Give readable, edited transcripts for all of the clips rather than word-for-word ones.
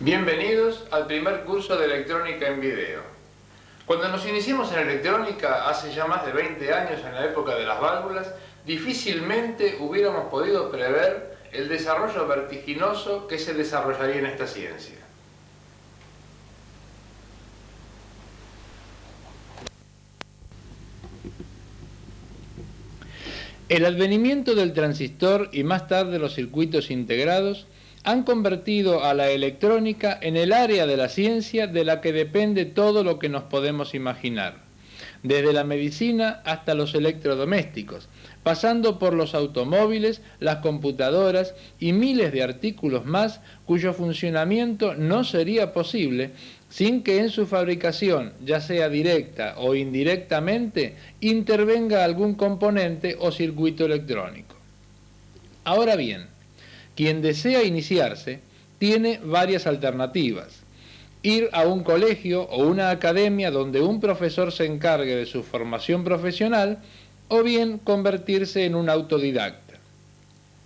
Bienvenidos al primer curso de electrónica en video. Cuando nos iniciamos en electrónica, hace ya más de 20 años, en la época de las válvulas, difícilmente hubiéramos podido prever el desarrollo vertiginoso que se desarrollaría en esta ciencia. El advenimiento del transistor y más tarde los circuitos integrados han convertido a la electrónica en el área de la ciencia de la que depende todo lo que nos podemos imaginar, desde la medicina hasta los electrodomésticos, pasando por los automóviles, las computadoras y miles de artículos más cuyo funcionamiento no sería posible sin que en su fabricación, ya sea directa o indirectamente, intervenga algún componente o circuito electrónico. Ahora bien, quien desea iniciarse tiene varias alternativas. Ir a un colegio o una academia donde un profesor se encargue de su formación profesional, o bien convertirse en un autodidacta.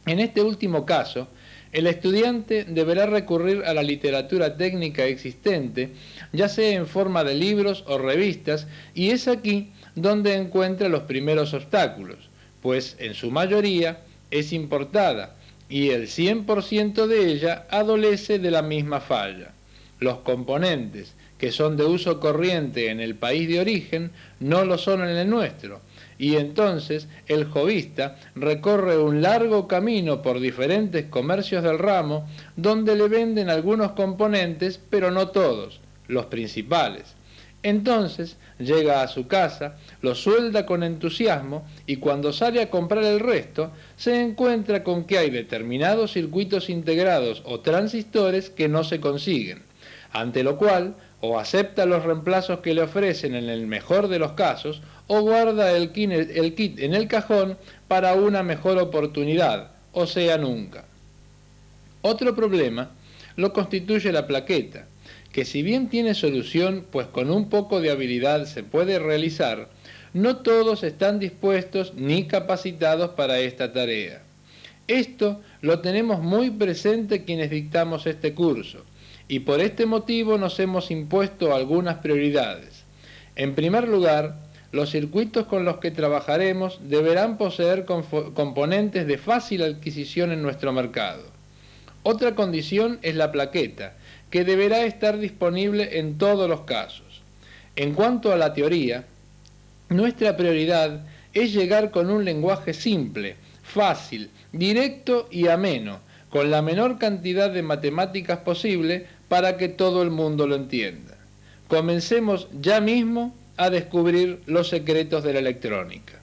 En este último caso, el estudiante deberá recurrir a la literatura técnica existente, ya sea en forma de libros o revistas, y es aquí donde encuentra los primeros obstáculos, pues en su mayoría es importada, y el 100% de ella adolece de la misma falla. Los componentes que son de uso corriente en el país de origen no lo son en el nuestro, y entonces el jovista recorre un largo camino por diferentes comercios del ramo donde le venden algunos componentes, pero no todos, los principales. Entonces llega a su casa, lo suelda con entusiasmo y cuando sale a comprar el resto se encuentra con que hay determinados circuitos integrados o transistores que no se consiguen, ante lo cual o acepta los reemplazos que le ofrecen en el mejor de los casos o guarda el kit en el cajón para una mejor oportunidad, o sea, nunca. Otro problema lo constituye la plaqueta, que si bien tiene solución, pues con un poco de habilidad se puede realizar, no todos están dispuestos ni capacitados para esta tarea. Esto lo tenemos muy presente quienes dictamos este curso, y por este motivo nos hemos impuesto algunas prioridades. En primer lugar, los circuitos con los que trabajaremos deberán poseer componentes de fácil adquisición en nuestro mercado. Otra condición es la plaqueta, que deberá estar disponible en todos los casos. En cuanto a la teoría, nuestra prioridad es llegar con un lenguaje simple, fácil, directo y ameno, con la menor cantidad de matemáticas posible para que todo el mundo lo entienda. Comencemos ya mismo a descubrir los secretos de la electrónica.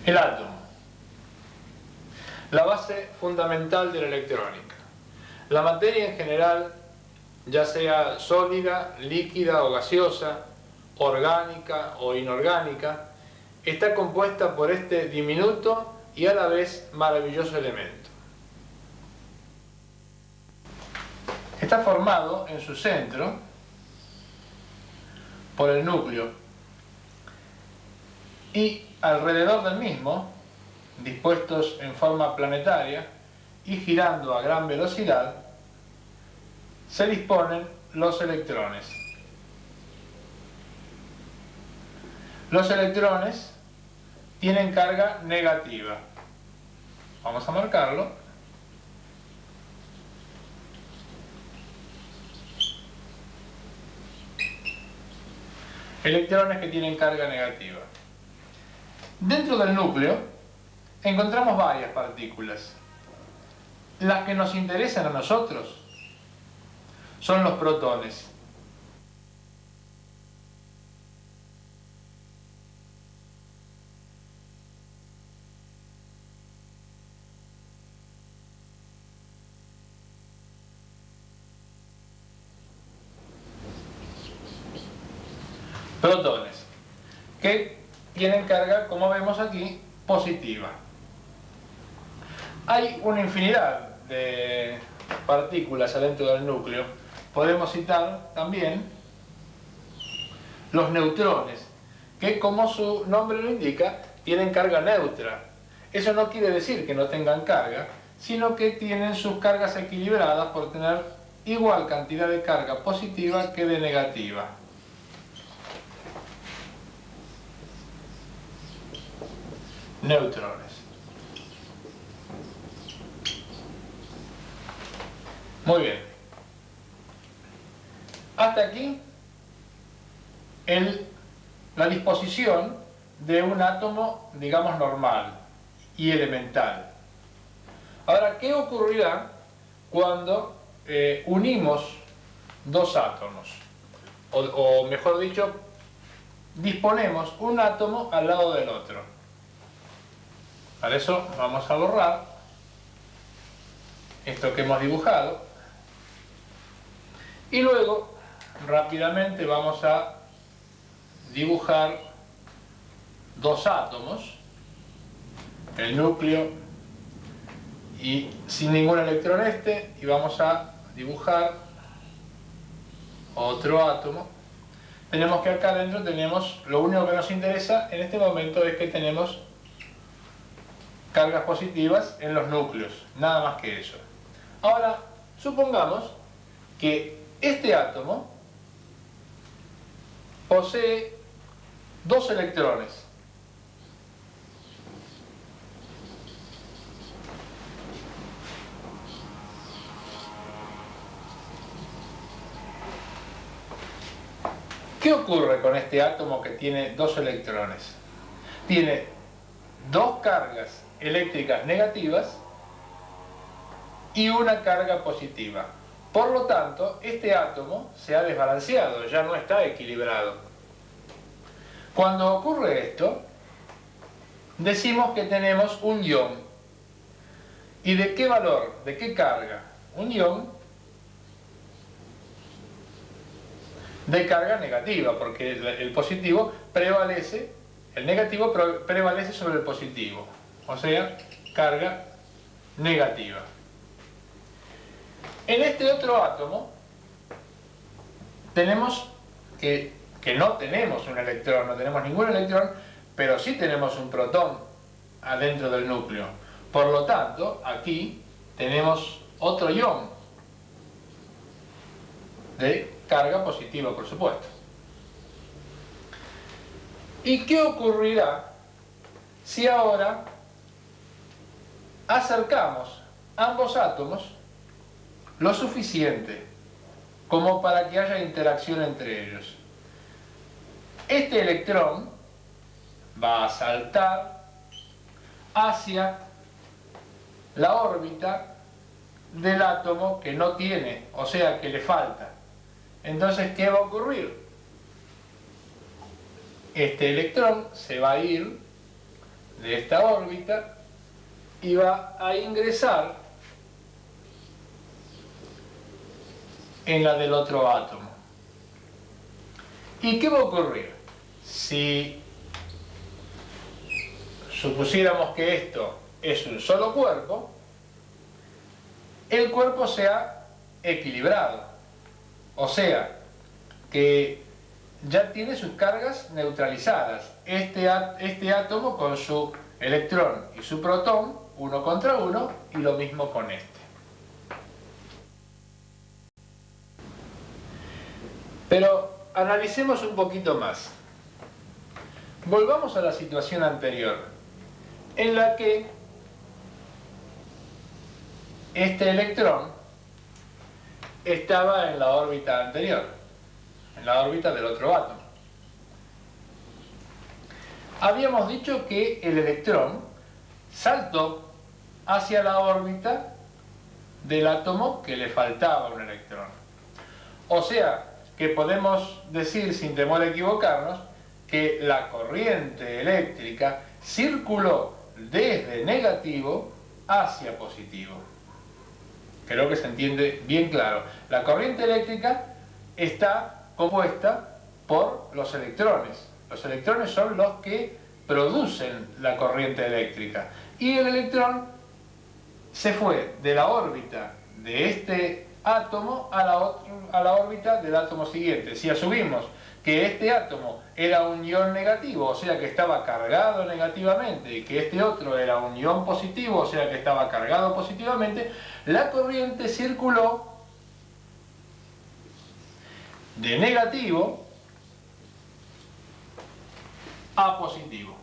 El átomo, la base fundamental de la electrónica. La materia en general, ya sea sólida, líquida o gaseosa, orgánica o inorgánica, está compuesta por este diminuto y a la vez maravilloso elemento. Está formado en su centro por el núcleo y alrededor del mismo, dispuestos en forma planetaria y girando a gran velocidad, se disponen los electrones. Los electrones tienen carga negativa. Vamos a marcarlo. Electrones que tienen carga negativa. Dentro del núcleo encontramos varias partículas. Las que nos interesan a nosotros son los protones. Protones, que tienen carga, como vemos aquí, positiva. Hay una infinidad de partículas adentro del núcleo. Podemos citar también los neutrones, que, como su nombre lo indica, tienen carga neutra. Eso no quiere decir que no tengan carga, sino que tienen sus cargas equilibradas por tener igual cantidad de carga positiva que de negativa. Neutrones. Muy bien. Hasta aquí la disposición de un átomo, digamos, normal y elemental. Ahora, ¿qué ocurrirá cuando unimos dos átomos? O mejor dicho, disponemos un átomo al lado del otro. Para eso vamos a borrar esto que hemos dibujado y luego rápidamente vamos a dibujar dos átomos, el núcleo y sin ningún electrón y vamos a dibujar otro átomo. Tenemos que acá adentro tenemos, lo único que nos interesa en este momento es que tenemos cargas positivas en los núcleos, nada más que eso. Ahora, supongamos que este átomo posee dos electrones. ¿Qué ocurre con este átomo que tiene dos electrones? Tiene dos cargas eléctricas negativas y una carga positiva. Por lo tanto, este átomo se ha desbalanceado, ya no está equilibrado. Cuando ocurre esto, decimos que tenemos un ion. ¿Y de qué valor? ¿De qué carga? Un ion de carga negativa, porque el positivo prevalece, el negativo prevalece sobre el positivo, o sea, carga negativa. En este otro átomo tenemos que no tenemos un electrón, no tenemos ningún electrón, pero sí tenemos un protón adentro del núcleo. Por lo tanto, aquí tenemos otro ion de carga positiva, por supuesto. ¿Y qué ocurrirá si ahora acercamos ambos átomos lo suficiente como para que haya interacción entre ellos? Este electrón va a saltar hacia la órbita del átomo que no tiene, o sea, que le falta. Entonces, ¿qué va a ocurrir? Este electrón se va a ir de esta órbita y va a ingresar en la del otro átomo. ¿Y qué va a ocurrir? Si supusiéramos que esto es un solo cuerpo, el cuerpo se ha equilibrado. O sea, que ya tiene sus cargas neutralizadas. Este átomo con su electrón y su protón, uno contra uno, y lo mismo con este. Pero analicemos un poquito más. Volvamos a la situación anterior, en la que este electrón estaba en la órbita anterior, en la órbita del otro átomo. Habíamos dicho que el electrón saltó hacia la órbita del átomo que le faltaba un electrón. O sea, que podemos decir sin temor a equivocarnos que la corriente eléctrica circuló desde negativo hacia positivo. Creo que se entiende bien claro. La corriente eléctrica está compuesta por los electrones. Los electrones son los que producen la corriente eléctrica. Y el electrón se fue de la órbita de este átomo a la órbita del átomo siguiente. Si asumimos que este átomo era un ion negativo, o sea que estaba cargado negativamente, y que este otro era un ion positivo, o sea que estaba cargado positivamente, la corriente circuló de negativo a positivo.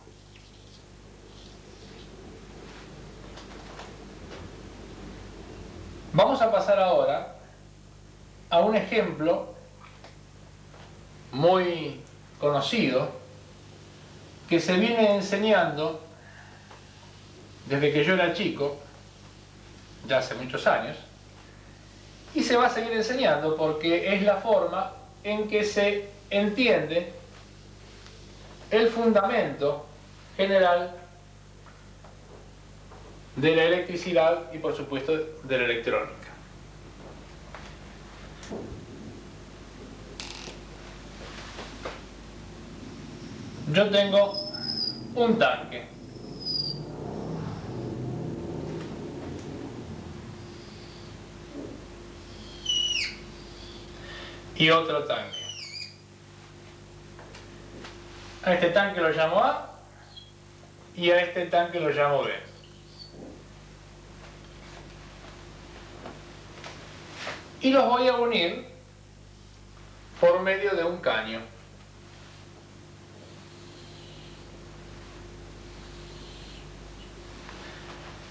Vamos a pasar ahora a un ejemplo muy conocido que se viene enseñando desde que yo era chico, ya hace muchos años, y se va a seguir enseñando porque es la forma en que se entiende el fundamento general de la electricidad y por supuesto de la electrónica. Yo tengo un tanque. Y otro tanque. A este tanque lo llamo A y a este tanque lo llamo B. Y los voy a unir por medio de un caño.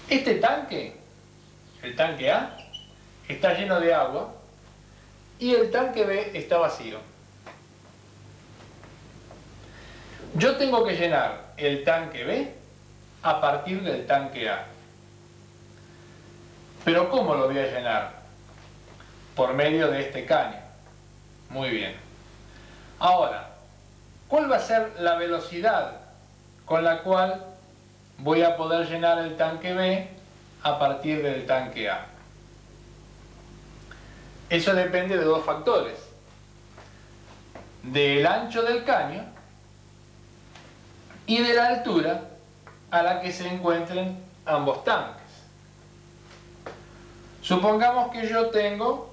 Este tanque, el tanque A, está lleno de agua y el tanque B está vacío. Yo tengo que llenar el tanque B a partir del tanque A. ¿Pero cómo lo voy a llenar? Por medio de este caño. Muy bien. Ahora, ¿cuál va a ser la velocidad con la cual voy a poder llenar el tanque B a partir del tanque A? Eso depende de dos factores: del ancho del caño y de la altura a la que se encuentren ambos tanques. Supongamos que yo tengo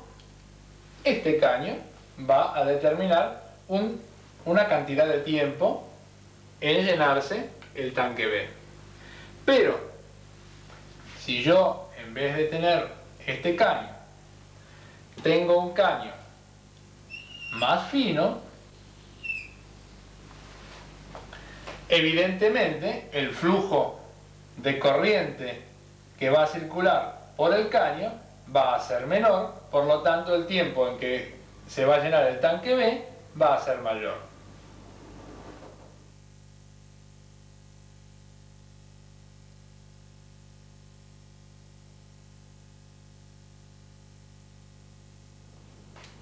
este caño, va a determinar una cantidad de tiempo en llenarse el tanque B. Pero, si yo, en vez de tener este caño, tengo un caño más fino, evidentemente el flujo de corriente que va a circular por el caño va a ser menor, por lo tanto el tiempo en que se va a llenar el tanque B va a ser mayor.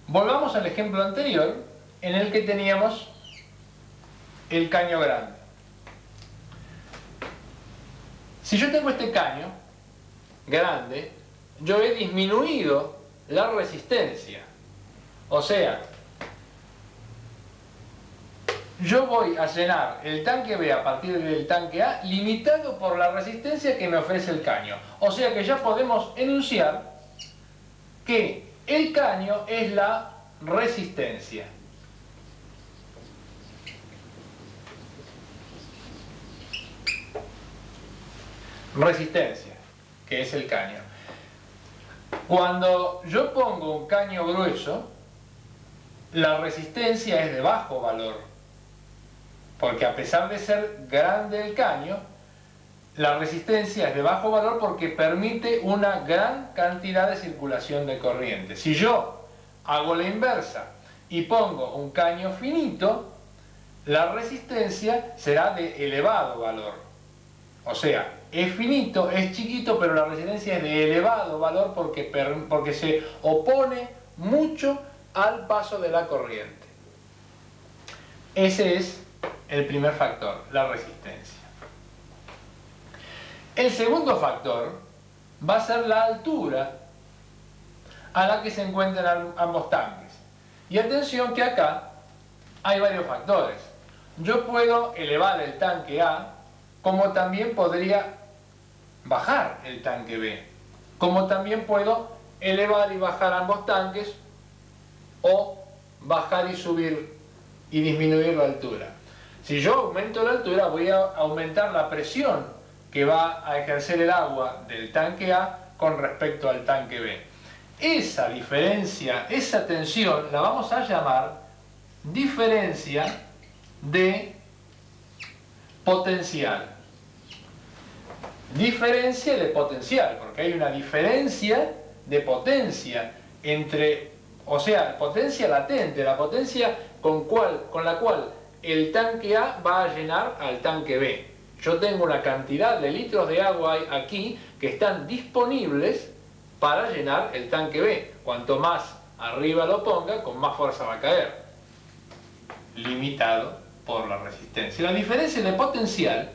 Volvamos al ejemplo anterior en el que teníamos el caño grande. Si yo tengo este caño grande, yo he disminuido la resistencia. O sea, yo voy a llenar el tanque B a partir del tanque A limitado por la resistencia que me ofrece el caño. O sea que ya podemos enunciar que El caño es la resistencia. Resistencia, que es el caño. Cuando yo pongo un caño grueso, la resistencia es de bajo valor, porque a pesar de ser grande el caño, la resistencia es de bajo valor porque permite una gran cantidad de circulación de corriente. Si yo hago la inversa y pongo un caño finito, la resistencia será de elevado valor. O sea, es finito, es chiquito, pero la resistencia es de elevado valor porque se opone mucho al paso de la corriente. Ese es el primer factor, la resistencia. El segundo factor va a ser la altura a la que se encuentran ambos tanques. Y atención que acá hay varios factores. Yo puedo elevar el tanque A, como también podría bajar el tanque B. Como también puedo elevar y bajar ambos tanques, o bajar y subir y disminuir la altura. Si yo aumento la altura, voy a aumentar la presión que va a ejercer el agua del tanque A con respecto al tanque B. Esa diferencia, esa tensión, la vamos a llamar diferencia de potencial. Diferencia de potencial, porque hay una diferencia de potencia entre, o sea, potencia latente, la potencia con la cual el tanque A va a llenar al tanque B. Yo tengo una cantidad de litros de agua aquí que están disponibles para llenar el tanque B. Cuanto más arriba lo ponga, con más fuerza va a caer. Limitado por la resistencia. La diferencia de potencial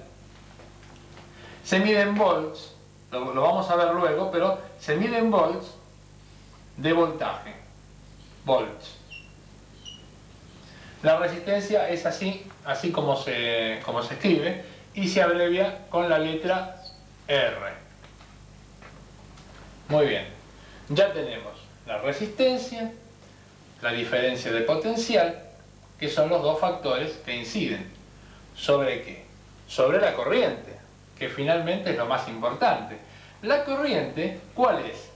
se mide en volts, lo vamos a ver luego, pero se mide en volts de voltaje. Volts. La resistencia es así como se escribe, y se abrevia con la letra R. Muy bien, ya tenemos la resistencia, la diferencia de potencial, que son los dos factores que inciden. ¿Sobre qué? Sobre la corriente, que finalmente es lo más importante. La corriente, ¿cuál es?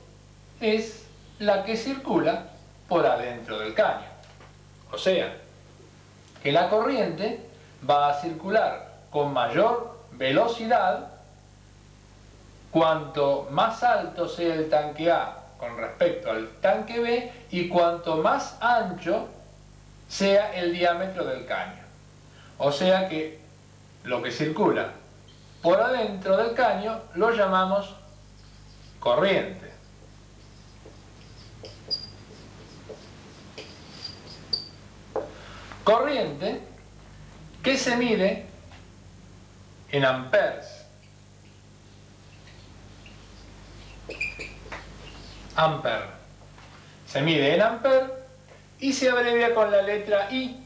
Es la que circula por adentro del caño. O sea, que la corriente va a circular con mayor velocidad cuanto más alto sea el tanque A con respecto al tanque B y cuanto más ancho sea el diámetro del caño. O sea que lo que circula por adentro del caño lo llamamos corriente. Corriente que se mide en amperes. Ampere. Se mide en ampere y se abrevia con la letra I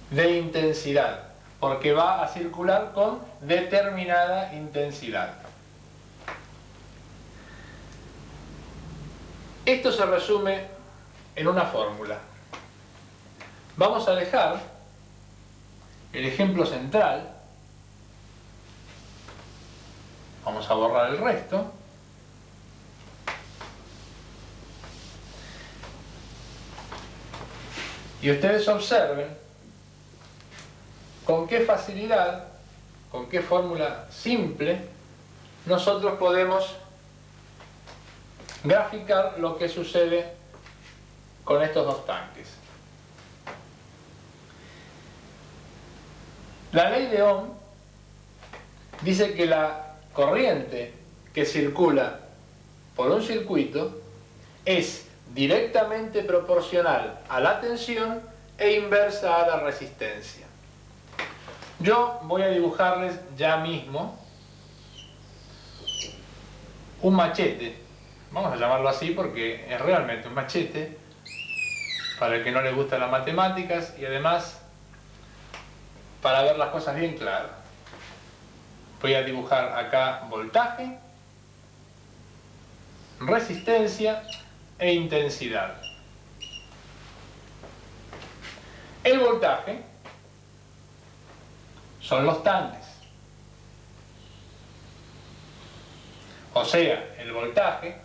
de intensidad, porque va a circular con determinada intensidad. Esto se resume en una fórmula. Vamos a dejar el ejemplo central. Vamos a borrar el resto. Y ustedes observen con qué facilidad, con qué fórmula simple, nosotros podemos graficar lo que sucede con estos dos tanques. La ley de Ohm dice que la corriente que circula por un circuito es directamente proporcional a la tensión e inversa a la resistencia. Yo voy a dibujarles ya mismo un machete. Vamos a llamarlo así porque es realmente un machete para el que no le gustan las matemáticas y además para ver las cosas bien claras. Voy a dibujar acá voltaje resistencia e intensidad. El voltaje son los tanques. O sea, el voltaje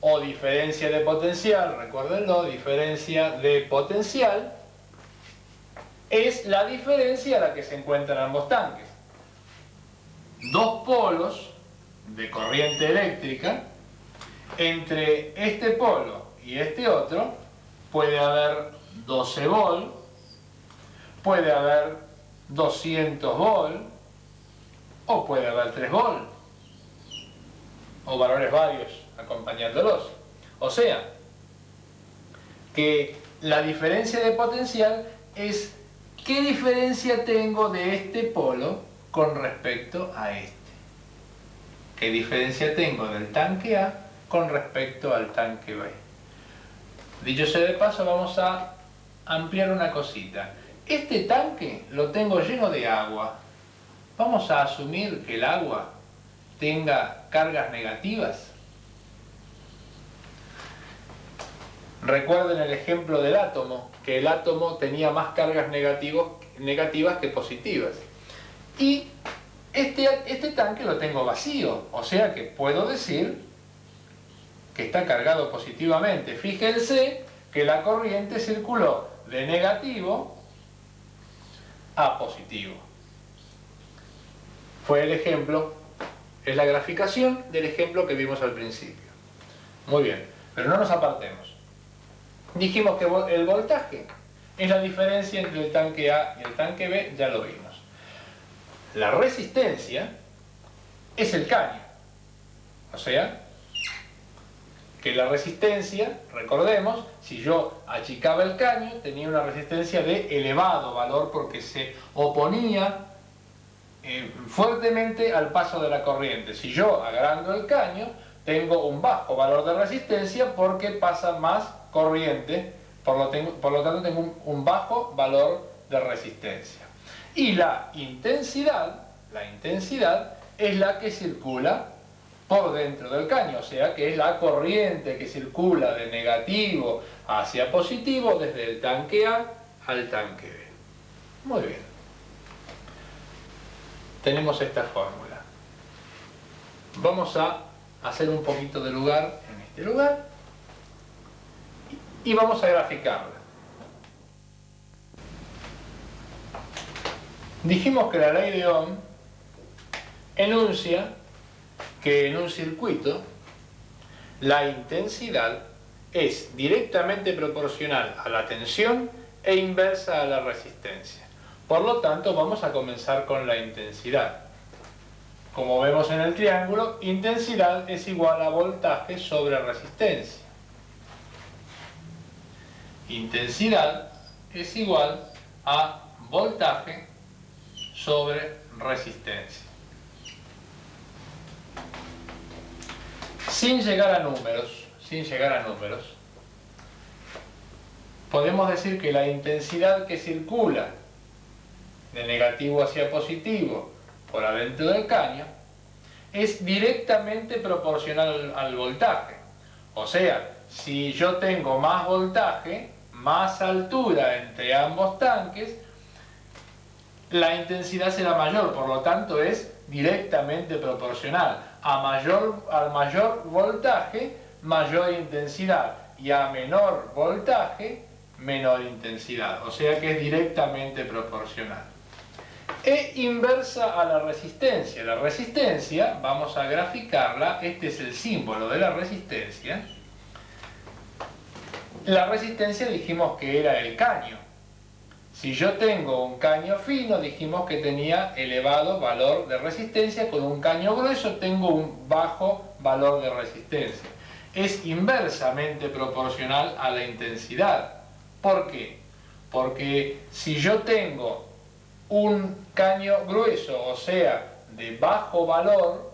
o diferencia de potencial, recuérdenlo, diferencia de potencial es la diferencia a la que se encuentran ambos tanques. Dos polos de corriente eléctrica, entre este polo y este otro puede haber 12 volt, puede haber 200 volt o puede haber 3 volt o valores varios acompañándolos. O sea, que la diferencia de potencial es qué diferencia tengo de este polo con respecto a este. ¿Qué diferencia tengo del tanque A con respecto al tanque B? Dicho sea de paso, vamos a ampliar una cosita. Este tanque lo tengo lleno de agua. Vamos a asumir que el agua tenga cargas negativas. Recuerden el ejemplo del átomo, que el átomo tenía más cargas negativas que positivas. Y este tanque lo tengo vacío, o sea que puedo decir que está cargado positivamente. Fíjense que la corriente circuló de negativo a positivo. Fue el ejemplo, es la graficación del ejemplo que vimos al principio. Muy bien, pero no nos apartemos. Dijimos que el voltaje es la diferencia entre el tanque A y el tanque B, ya lo vimos. La resistencia es el caño. O sea, que la resistencia, recordemos, si yo achicaba el caño, tenía una resistencia de elevado valor porque se oponía fuertemente al paso de la corriente. Si yo agrando el caño, tengo un bajo valor de resistencia porque pasa más corriente, por lo tanto tengo un bajo valor de resistencia. Y la intensidad es la que circula por dentro del caño, o sea que es la corriente que circula de negativo hacia positivo desde el tanque A al tanque B. Muy bien. Tenemos esta fórmula. Vamos a hacer un poquito de lugar en este lugar y vamos a graficarla. Dijimos que la ley de Ohm enuncia que en un circuito la intensidad es directamente proporcional a la tensión e inversa a la resistencia. Por lo tanto, vamos a comenzar con la intensidad. Como vemos en el triángulo, intensidad es igual a voltaje sobre resistencia. Intensidad es igual a voltaje sobre resistencia. Sin llegar a números, podemos decir que la intensidad que circula de negativo hacia positivo por adentro del caño es directamente proporcional al voltaje. O sea, si yo tengo más voltaje, más altura entre ambos tanques, la intensidad será mayor, por lo tanto es directamente proporcional. Al mayor voltaje, mayor intensidad, y a menor voltaje, menor intensidad. O sea que es directamente proporcional. E inversa a la resistencia. La resistencia, vamos a graficarla, este es el símbolo de la resistencia. La resistencia dijimos que era el caño. Si yo tengo un caño fino, dijimos que tenía elevado valor de resistencia, con un caño grueso tengo un bajo valor de resistencia. Es inversamente proporcional a la intensidad. ¿Por qué? Porque si yo tengo un caño grueso, o sea, de bajo valor,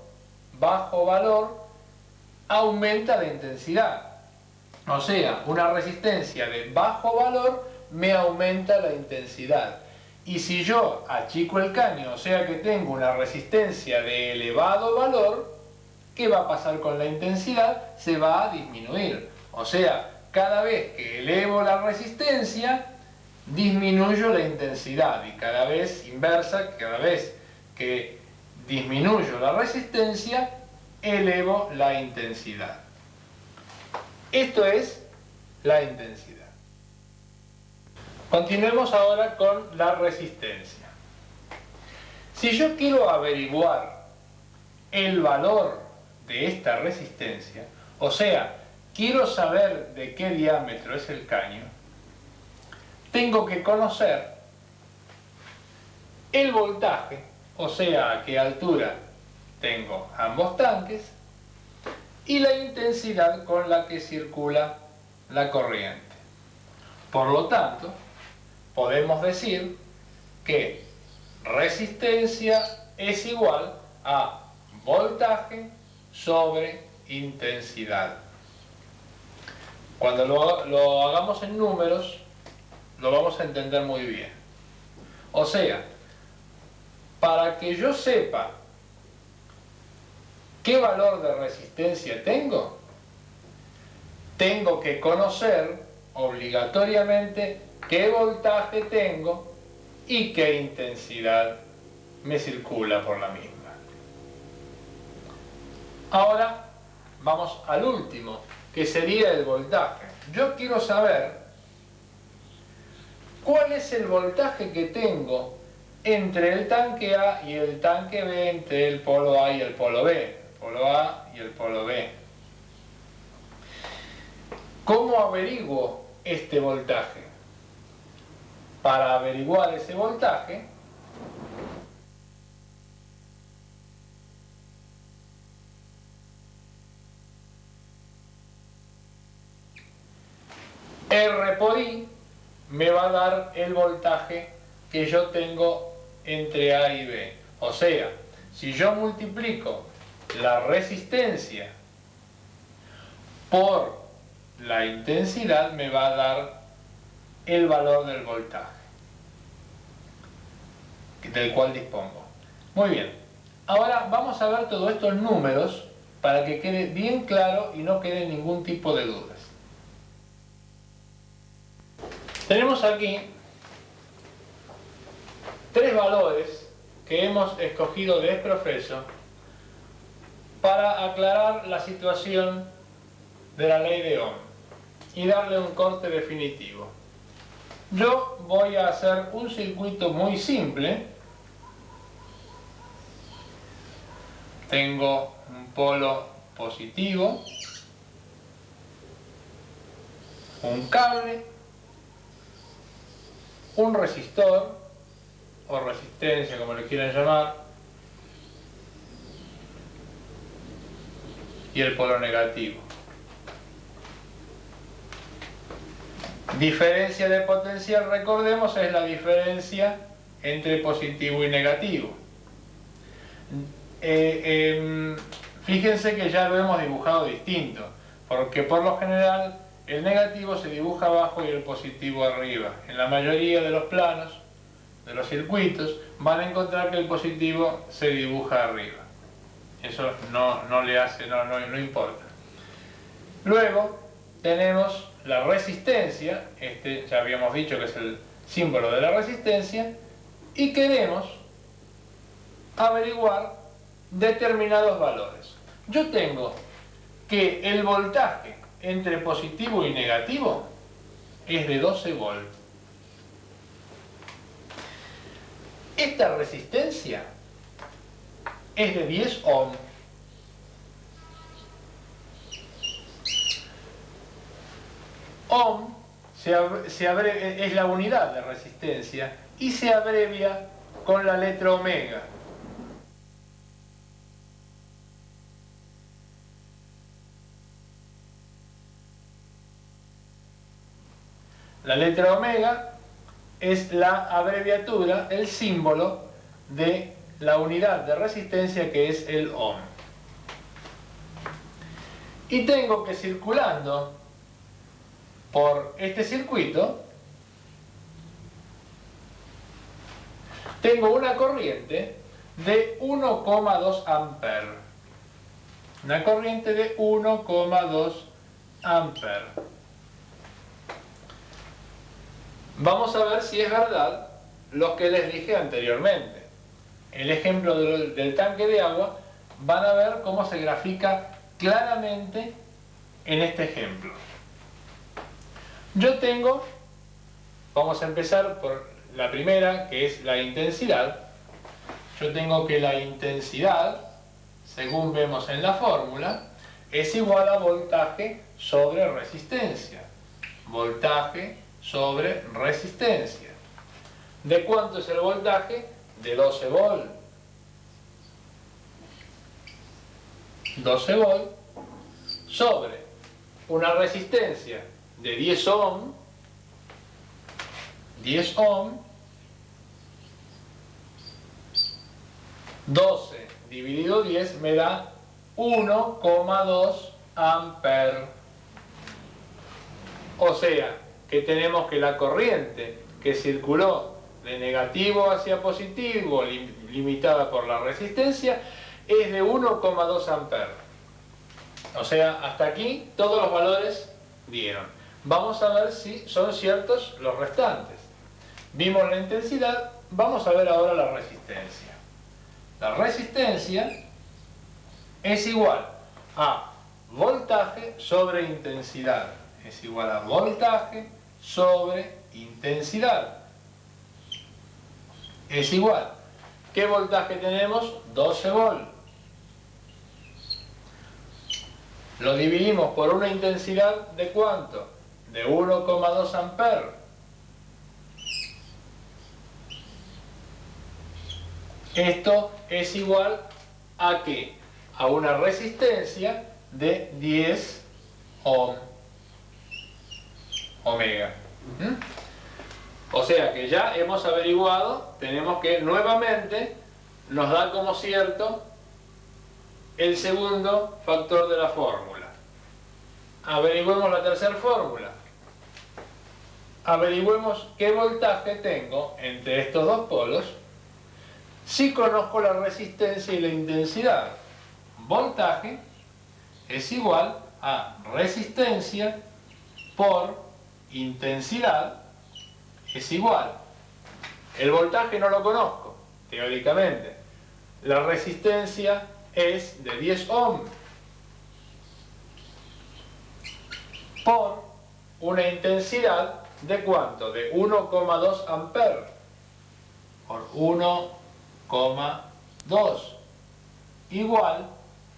aumenta la intensidad. O sea, una resistencia de bajo valor me aumenta la intensidad. Y si yo achico el caño, o sea que tengo una resistencia de elevado valor, ¿qué va a pasar con la intensidad? Se va a disminuir. O sea, cada vez que elevo la resistencia, disminuyo la intensidad, y cada vez inversa, cada vez que disminuyo la resistencia, elevo la intensidad. Esto es la intensidad. Continuemos ahora con la resistencia. Si yo quiero averiguar el valor de esta resistencia, o sea, quiero saber de qué diámetro es el caño, tengo que conocer el voltaje, o sea, a qué altura tengo ambos tanques, y la intensidad con la que circula la corriente. Por lo tanto, podemos decir que resistencia es igual a voltaje sobre intensidad. Cuando lo hagamos en números, lo vamos a entender muy bien. O sea, para que yo sepa qué valor de resistencia tengo que conocer obligatoriamente qué voltaje tengo y qué intensidad me circula por la misma. Ahora vamos al último, que sería el voltaje. Yo quiero saber cuál es el voltaje que tengo entre el tanque A y el tanque B, entre el polo A y el polo B, el polo A y el polo B. ¿Cómo averiguo este voltaje? Para averiguar ese voltaje, R por I me va a dar el voltaje que yo tengo entre A y B. O sea, si yo multiplico la resistencia por la intensidad, me va a dar el valor del voltaje del cual dispongo. Muy bien, ahora vamos a ver todos estos números para que quede bien claro y no quede ningún tipo de dudas. Tenemos aquí tres valores que hemos escogido de exprofeso para aclarar la situación de la ley de Ohm y darle un corte definitivo. Yo voy a hacer un circuito muy simple. Tengo un polo positivo, un cable, un resistor o resistencia, como le quieran llamar, y el polo negativo. Diferencia de potencial, recordemos, es la diferencia entre positivo y negativo. Fíjense que ya lo hemos dibujado distinto, porque por lo general el negativo se dibuja abajo y el positivo arriba. En la mayoría de los planos, de los circuitos, van a encontrar que el positivo se dibuja arriba. Eso no importa. Luego tenemos la resistencia, este ya habíamos dicho que es el símbolo de la resistencia, y queremos averiguar determinados valores. Yo tengo que el voltaje entre positivo y negativo es de 12 volts. Esta resistencia es de 10 ohm. Ohm es la unidad de resistencia y se abrevia con la letra omega. La letra omega es la abreviatura, el símbolo de la unidad de resistencia, que es el ohm. Y tengo que, circulando por este circuito, tengo una corriente de 1,2 amperes. Una corriente de 1,2 amperes. Vamos a ver si es verdad lo que les dije anteriormente. El ejemplo del tanque de agua, van a ver cómo se grafica claramente en este ejemplo. Yo tengo, vamos a empezar por la primera, que es la intensidad. Yo tengo que la intensidad, según vemos en la fórmula, es igual a voltaje sobre resistencia. Voltaje sobre resistencia. ¿De cuánto es el voltaje? De 12 volt. 12 volt sobre una resistencia de 10 ohm. 10 ohm. 12 dividido 10 me da 1,2 amperes. O sea, que tenemos que la corriente que circuló de negativo hacia positivo, limitada por la resistencia, es de 1,2 amperes. O sea, hasta aquí todos los valores dieron. Vamos a ver si son ciertos los restantes. Vimos la intensidad, vamos a ver ahora la resistencia. La resistencia es igual a voltaje sobre intensidad. Es igual a voltaje sobre intensidad. Es igual. ¿Qué voltaje tenemos? 12 volt. Lo dividimos por una intensidad ¿de cuánto? De 1,2 amperes. Esto es igual ¿a qué? A una resistencia de 10 ohm. Omega. O sea que ya hemos averiguado, tenemos que nuevamente nos da como cierto el segundo factor de la fórmula. Averigüemos la tercera fórmula. Averigüemos qué voltaje tengo entre estos dos polos si conozco la resistencia y la intensidad. Voltaje es igual a resistencia por intensidad es igual. El voltaje no lo conozco, teóricamente. La resistencia es de 10 ohm por una intensidad ¿de cuánto? De 1,2 amperes por 1,2 igual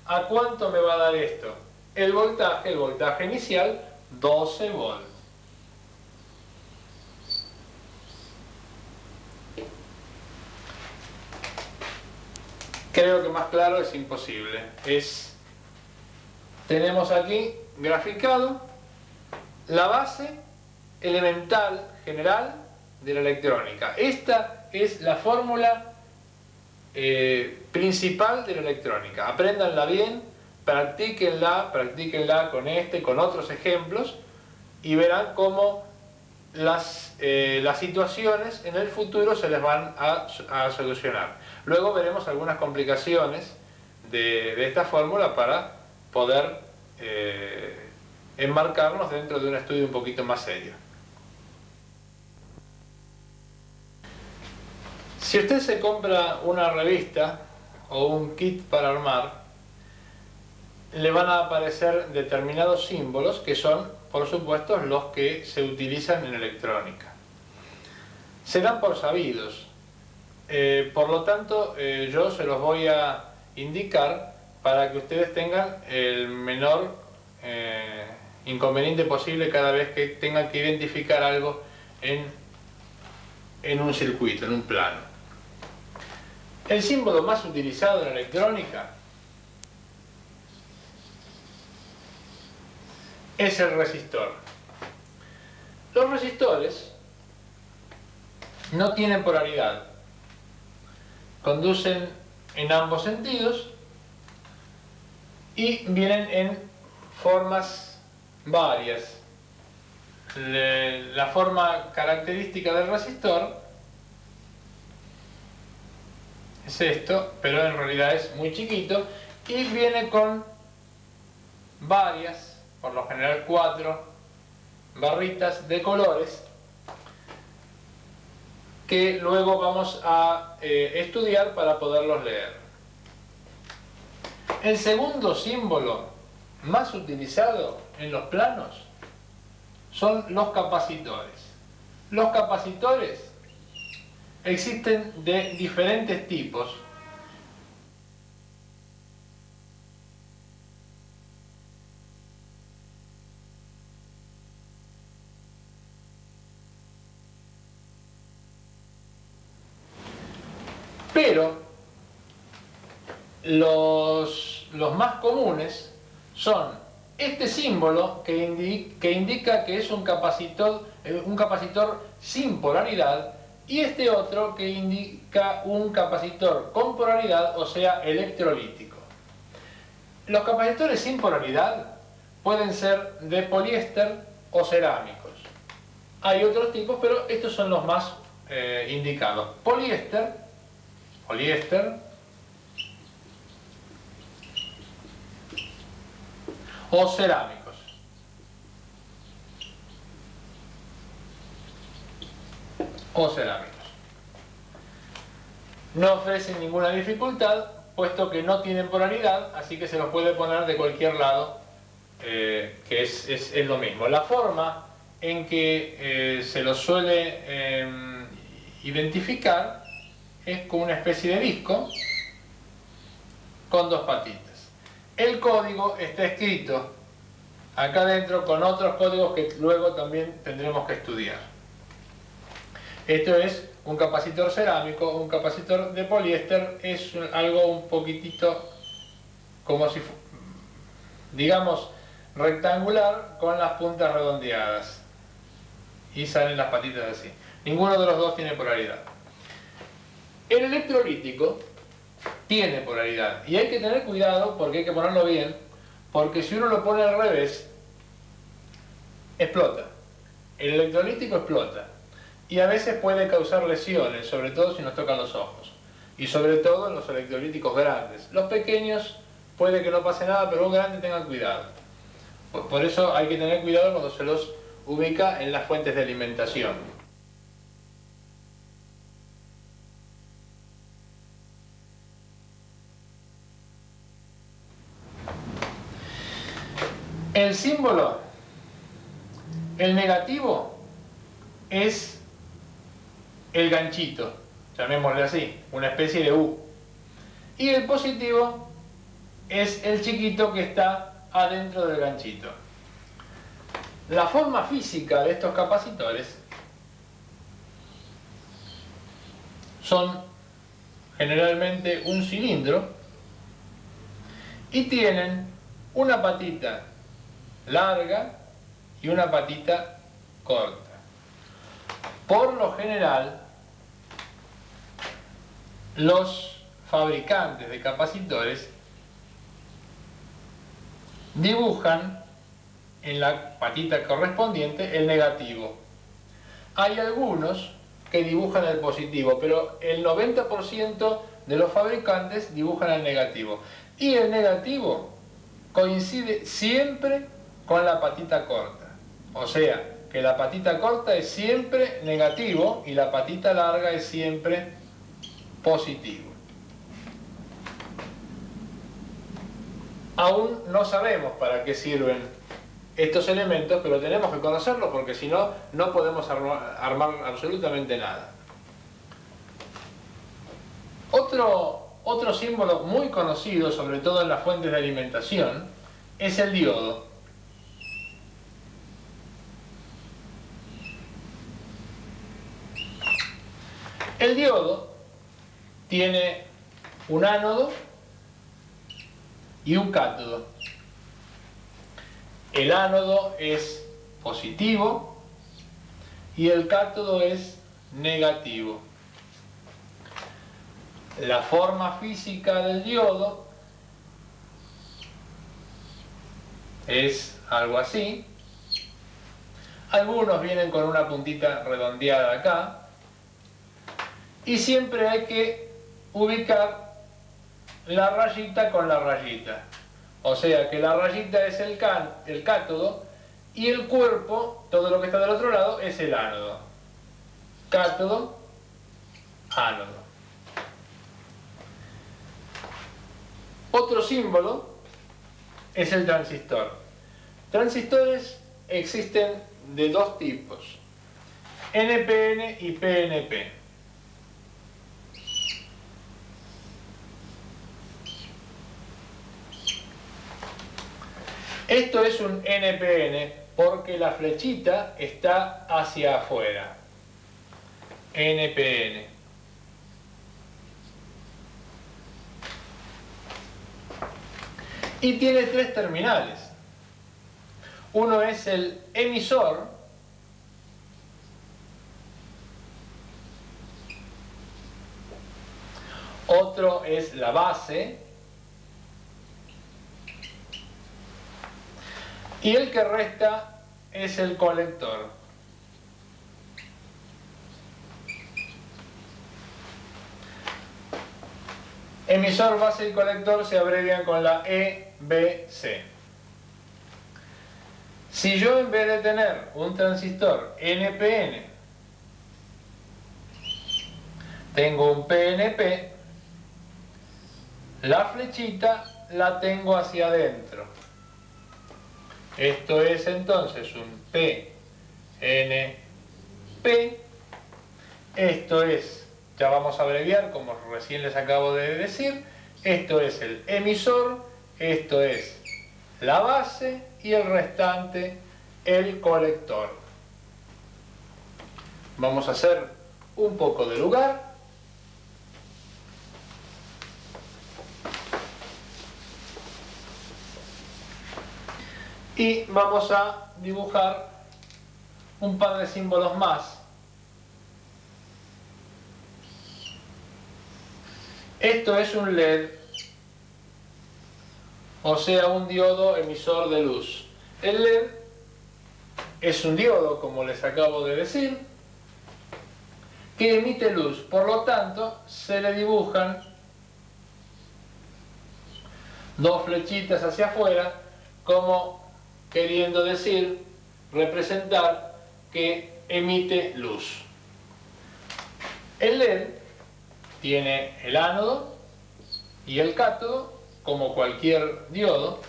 ¿a cuánto me va a dar esto? El voltaje inicial, 12 volts. Creo que más claro es imposible. Tenemos aquí graficado la base elemental general de la electrónica. Esta es la fórmula principal de la electrónica. Apréndanla bien, practíquenla con otros ejemplos y verán cómo las situaciones en el futuro se les van a solucionar. Luego veremos algunas complicaciones de esta fórmula para poder enmarcarnos dentro de un estudio un poquito más serio. Si usted se compra una revista o un kit para armar, le van a aparecer determinados símbolos que son, por supuesto, los que se utilizan en electrónica. Se dan por sabidos. Por lo tanto, yo se los voy a indicar para que ustedes tengan el menor inconveniente posible cada vez que tengan que identificar algo en un circuito, en un plano. El símbolo más utilizado en la electrónica es el resistor. Los resistores no tienen polaridad, conducen en ambos sentidos y vienen en formas varias. La forma característica del resistor es esto, pero en realidad es muy chiquito y viene con varias, por lo general 4 barritas de colores que luego vamos a estudiar para poderlos leer. El segundo símbolo más utilizado en los planos son los capacitores. Los capacitores existen de diferentes tipos. Pero los más comunes son este símbolo que indica que es un capacitor sin polaridad, y este otro que indica un capacitor con polaridad, o sea, electrolítico. Los capacitores sin polaridad pueden ser de poliéster o cerámicos. Hay otros tipos, pero estos son los más indicados. Poliéster o cerámicos. No ofrecen ninguna dificultad, puesto que no tienen polaridad, así que se los puede poner de cualquier lado, que es lo mismo. La forma en que se los suele identificar es con una especie de disco con dos patitas. El código está escrito acá adentro con otros códigos que luego también tendremos que estudiar. Esto es un capacitor cerámico. Un capacitor de poliéster es algo un poquitito como si, digamos, rectangular con las puntas redondeadas y salen las patitas así. Ninguno de los dos tiene polaridad. El electrolítico tiene polaridad y hay que tener cuidado porque hay que ponerlo bien, porque si uno lo pone al revés, explota. El electrolítico explota y a veces puede causar lesiones, sobre todo si nos tocan los ojos, y sobre todo en los electrolíticos grandes. Los pequeños puede que no pase nada, pero los grandes tengan cuidado. Por eso hay que tener cuidado cuando se los ubica en las fuentes de alimentación. El símbolo, el negativo, es el ganchito, llamémosle así, una especie de U. Y el positivo es el chiquito que está adentro del ganchito. La forma física de estos capacitores son generalmente un cilindro y tienen una patita larga y una patita corta. Por lo general, los fabricantes de capacitores dibujan en la patita correspondiente el negativo. Hay algunos que dibujan el positivo, pero el 90% de los fabricantes dibujan el negativo. Y el negativo coincide siempre con la patita corta. O sea, que la patita corta es siempre negativo y la patita larga es siempre positivo. Aún no sabemos para qué sirven estos elementos, pero tenemos que conocerlos porque si no, no podemos armar absolutamente nada. Otro símbolo muy conocido, sobre todo en las fuentes de alimentación, es el diodo. El diodo tiene un ánodo y un cátodo. El ánodo es positivo y el cátodo es negativo. La forma física del diodo es algo así. Algunos vienen con una puntita redondeada acá. Y siempre hay que ubicar la rayita con la rayita. O sea que la rayita es el cátodo y el cuerpo, todo lo que está del otro lado, es el ánodo. Cátodo, ánodo. Otro símbolo es el transistor. Transistores existen de dos tipos, NPN y PNP. Esto es un NPN porque la flechita está hacia afuera. NPN. Y tiene tres terminales. Uno es el emisor, otro es la base y el que resta es el colector. Emisor, base y colector se abrevian con la EBC. Si yo en vez de tener un transistor NPN tengo un PNP, la flechita la tengo hacia adentro. Esto es entonces un PNP. Esto es, ya vamos a abreviar como recién les acabo de decir, esto es el emisor, esto es la base y el restante el colector. Vamos a hacer un poco de lugar. Y vamos a dibujar un par de símbolos más. Esto es un LED, o sea, un diodo emisor de luz. El LED es un diodo, como les acabo de decir, que emite luz. Por lo tanto, se le dibujan dos flechitas hacia afuera, como queriendo decir, representar que emite luz. El LED tiene el ánodo y el cátodo, como cualquier diodo,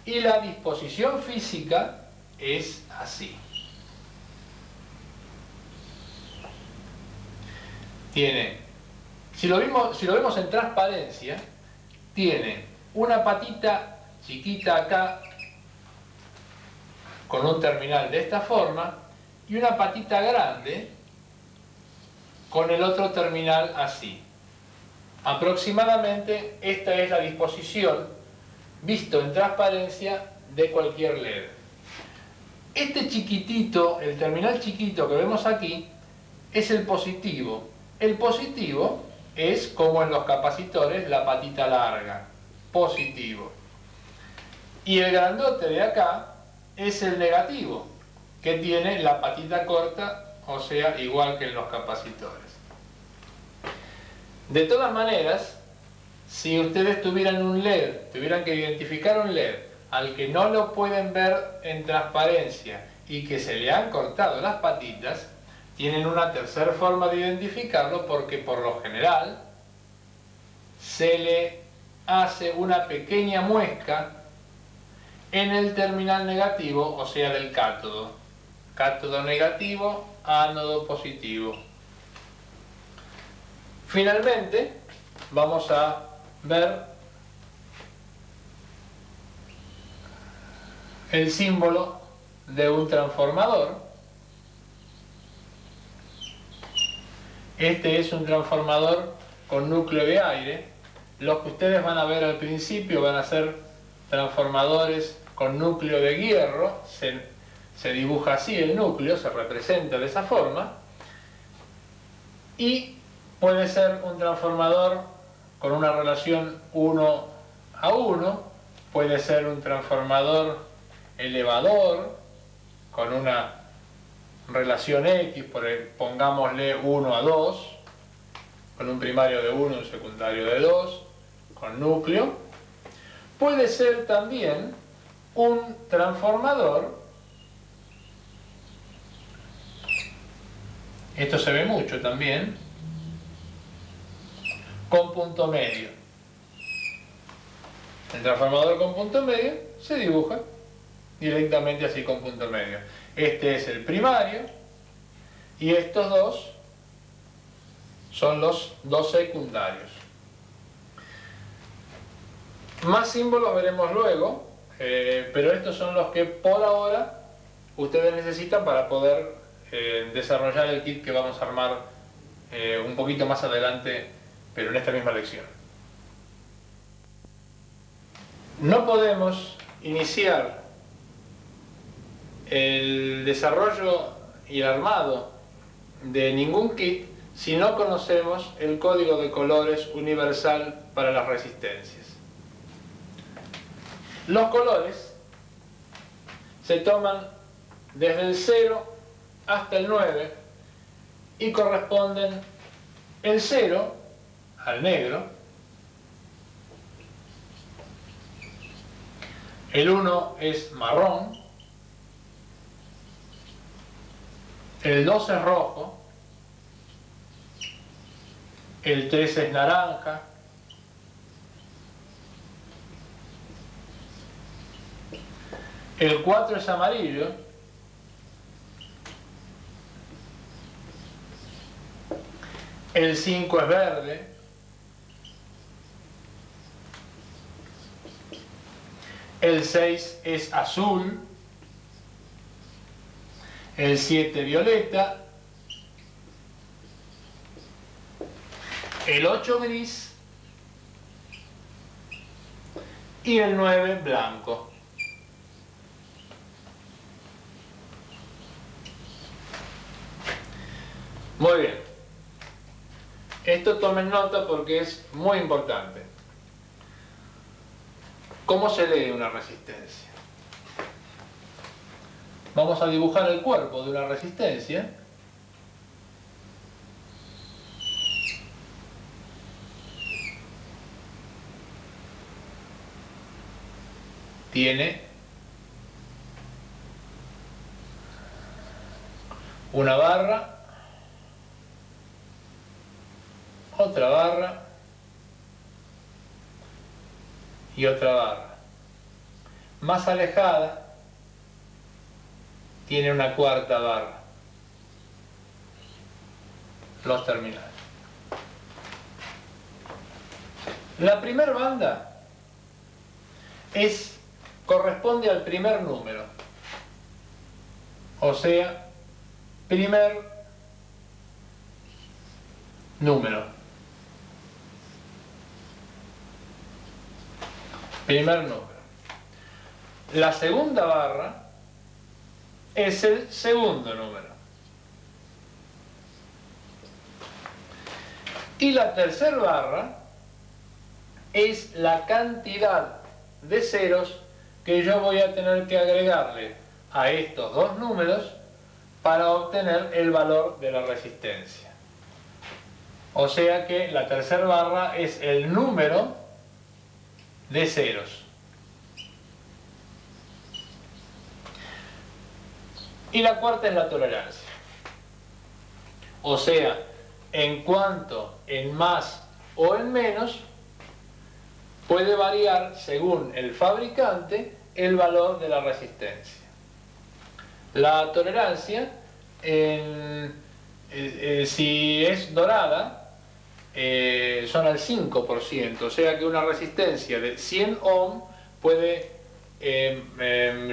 y la disposición física es así. Tiene, si lo vemos en transparencia, tiene una patita chiquita acá, con un terminal de esta forma, y una patita grande con el otro terminal así. Aproximadamente esta es la disposición, visto en transparencia, de cualquier LED. Este chiquitito, el terminal chiquito que vemos aquí, es el positivo. El positivo es, como en los capacitores, la patita larga, positivo. Y el grandote de acá es el negativo, que tiene la patita corta, o sea, igual que en los capacitores. De todas maneras, si ustedes tuvieran un LED, tuvieran que identificar un LED al que no lo pueden ver en transparencia y que se le han cortado las patitas, tienen una tercera forma de identificarlo, porque por lo general se le hace una pequeña muesca en el terminal negativo, o sea, del cátodo. Cátodo negativo, ánodo positivo. Finalmente, vamos a ver el símbolo de un transformador. Este es un transformador con núcleo de aire. Los que ustedes van a ver al principio van a ser transformadores con núcleo de hierro. Se dibuja así el núcleo, se representa de esa forma. Y puede ser un transformador con una relación 1:1, puede ser un transformador elevador con una relación X, pongámosle 1:2, con un primario de 1 y un secundario de 2, con núcleo. puede ser también un transformador. Esto se ve mucho también, con punto medio. El transformador con punto medio se dibuja directamente así con punto medio. Este es el primario y estos dos son los dos secundarios. Más símbolos veremos luego, pero estos son los que por ahora ustedes necesitan para poder desarrollar el kit que vamos a armar un poquito más adelante, pero en esta misma lección. No podemos iniciar el desarrollo y el armado de ningún kit si no conocemos el código de colores universal para las resistencias. Los colores se toman desde el 0 hasta el 9 y corresponden el 0 al negro, el 1 es marrón, el 2 es rojo, el 3 es naranja, el 4 es amarillo, el 5 es verde, el 6 es azul, el 7 violeta, el 8 gris y el 9 blanco. Muy bien. Esto tomen nota porque es muy importante. ¿Cómo se lee una resistencia? Vamos a dibujar el cuerpo de una resistencia. Tiene una barra, otra barra y otra barra. Más alejada tiene una cuarta barra. Los terminales. La primera banda corresponde al primer número, o sea, primer número. Primer número. La segunda barra es el segundo número. Y la tercera barra es la cantidad de ceros que yo voy a tener que agregarle a estos dos números para obtener el valor de la resistencia. O sea que la tercera barra es el número de ceros. Y la cuarta es la tolerancia. O sea, en cuanto en más o en menos puede variar según el fabricante el valor de la resistencia. La tolerancia, si es dorada, son al 5%, o sea que una resistencia de 100 ohm puede,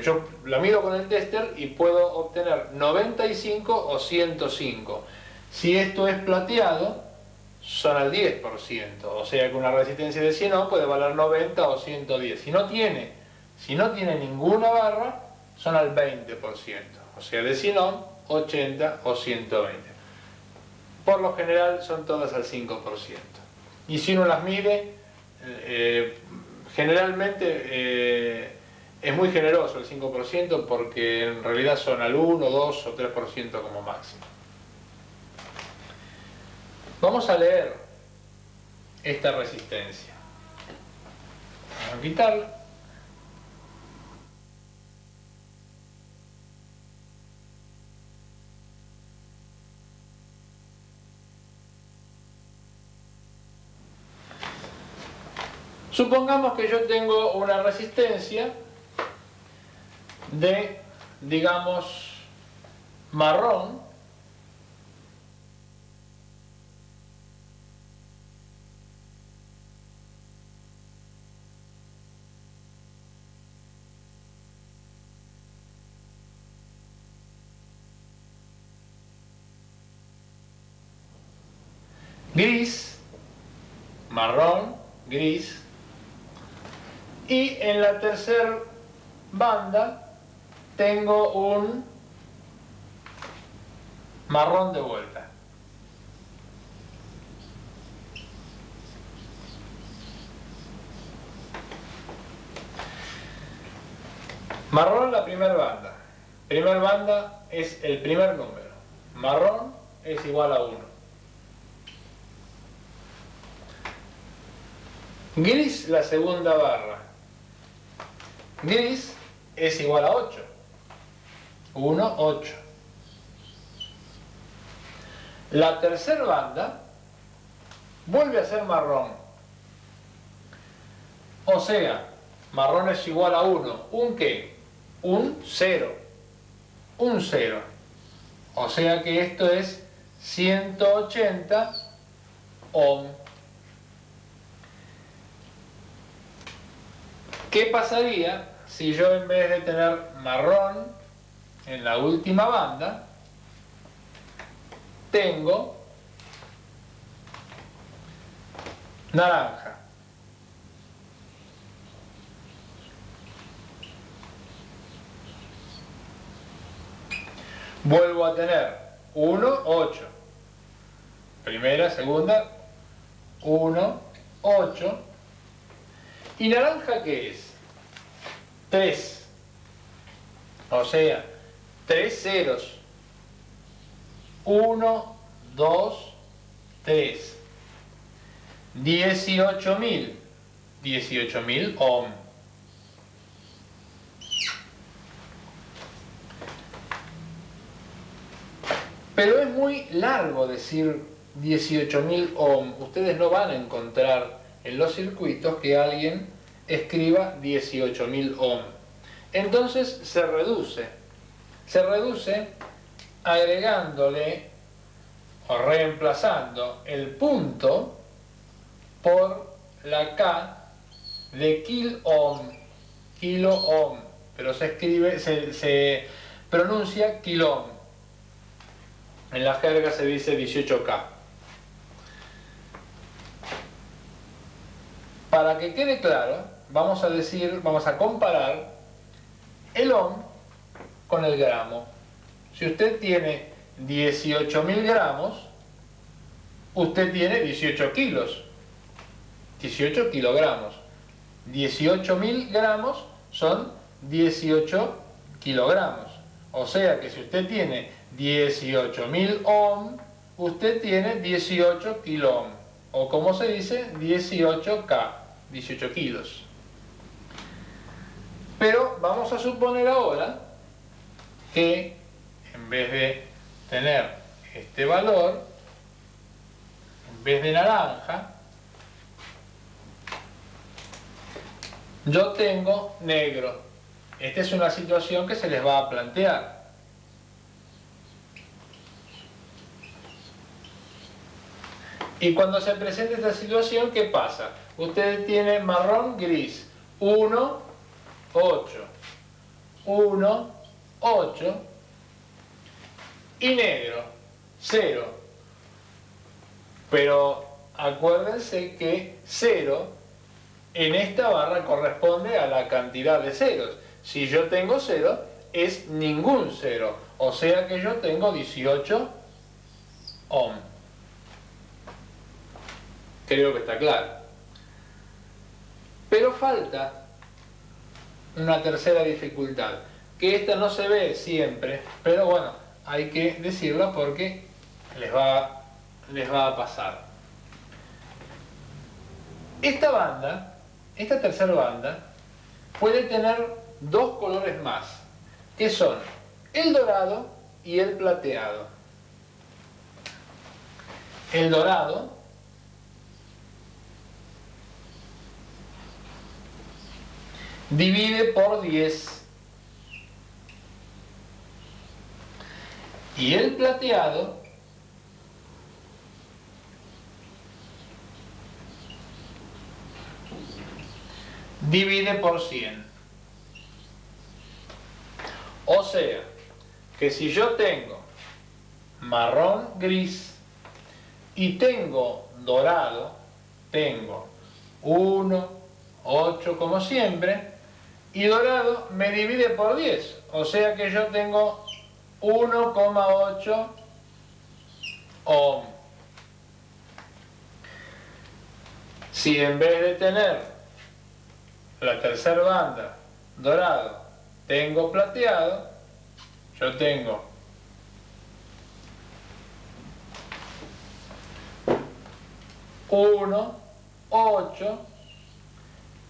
yo la mido con el tester y puedo obtener 95 o 105. Si esto es plateado, son al 10%, o sea que una resistencia de 100 ohm puede valer 90 o 110. Si no tiene ninguna barra, son al 20%, o sea de 100 ohm, 80 o 120. Por lo general son todas al 5%. Y si uno las mide, generalmente es muy generoso el 5% porque en realidad son al 1, 2 o 3% como máximo. Vamos a leer esta resistencia. Vamos a quitarlo. Supongamos que yo tengo una resistencia de, digamos, marrón, gris, marrón, gris, y en la tercera banda tengo un marrón de vuelta. Marrón la primera banda. Primera banda es el primer número. Marrón es igual a 1. Gris la segunda barra. Gris es igual a 8. 1, 8. La tercera banda vuelve a ser marrón. O sea, marrón es igual a 1. ¿Un qué? Un 0. Un 0. O sea que esto es 180 ohm. ¿Qué pasaría si yo en vez de tener marrón en la última banda, tengo naranja? Vuelvo a tener 1, 8. Primera, segunda, 1, 8. ¿Y naranja qué es? 3. O sea, 3 ceros. 1, 2, 3. 18.000. 18.000 ohm. Pero es muy largo decir 18.000 ohm. Ustedes no van a encontrar en los circuitos que alguien escriba 18.000 ohm. Entonces se reduce. Se reduce agregándole o reemplazando el punto por la K de kiloohm. Kiloohm. Pero se escribe, se pronuncia kiloohm. En la jerga se dice 18K. Para que quede claro, vamos a comparar el ohm con el gramo. Si usted tiene 18.000 gramos, usted tiene 18 kilos. 18 kilogramos. 18.000 gramos son 18 kilogramos. O sea que si usted tiene 18.000 ohm, usted tiene 18 kiloohm. O como se dice, 18K, 18 kilos. Pero vamos a suponer ahora que en vez de tener este valor, en vez de naranja, yo tengo negro. Esta es una situación que se les va a plantear. Y cuando se presenta esta situación, ¿qué pasa? Ustedes tienen marrón, gris, 1, 8, 1, 8 y negro, 0. Pero acuérdense que 0 en esta barra corresponde a la cantidad de ceros. Si yo tengo 0, es ningún 0. O sea que yo tengo 18 ohm. Creo que está claro. Pero falta una tercera dificultad, que esta no se ve siempre, pero bueno, hay que decirla porque les va a pasar. Esta banda esta tercera banda puede tener dos colores más, que son el dorado y el plateado. El dorado divide por 10 y el plateado divide por 100. O sea, que si yo tengo marrón gris y tengo dorado, tengo 1, 8 como siempre, y dorado me divide por 10, o sea que yo tengo 1,8 ohm. Si en vez de tener la tercera banda dorado tengo plateado, yo tengo 1, 8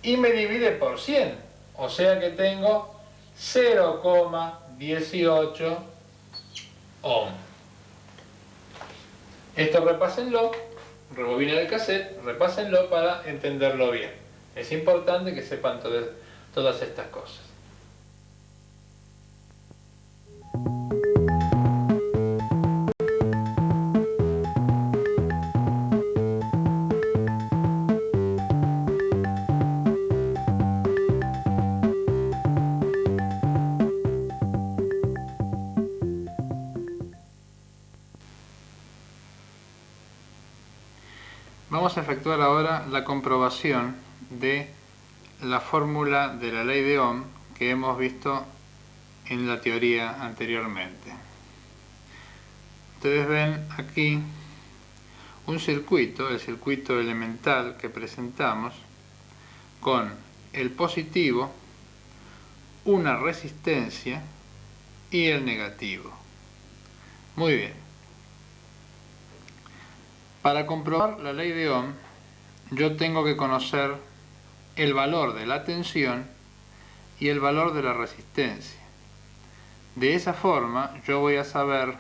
y me divide por 100, o sea que tengo 0,18 ohm. Esto repásenlo, rebobinen el cassette, repásenlo para entenderlo bien. Es importante que sepan todas estas cosas. Vamos a efectuar ahora la comprobación de la fórmula de la ley de Ohm que hemos visto en la teoría anteriormente. Ustedes ven aquí un circuito, el circuito elemental que presentamos, con el positivo, una resistencia y el negativo. Muy bien. Para comprobar la ley de Ohm, yo tengo que conocer el valor de la tensión y el valor de la resistencia. De esa forma, yo voy a saber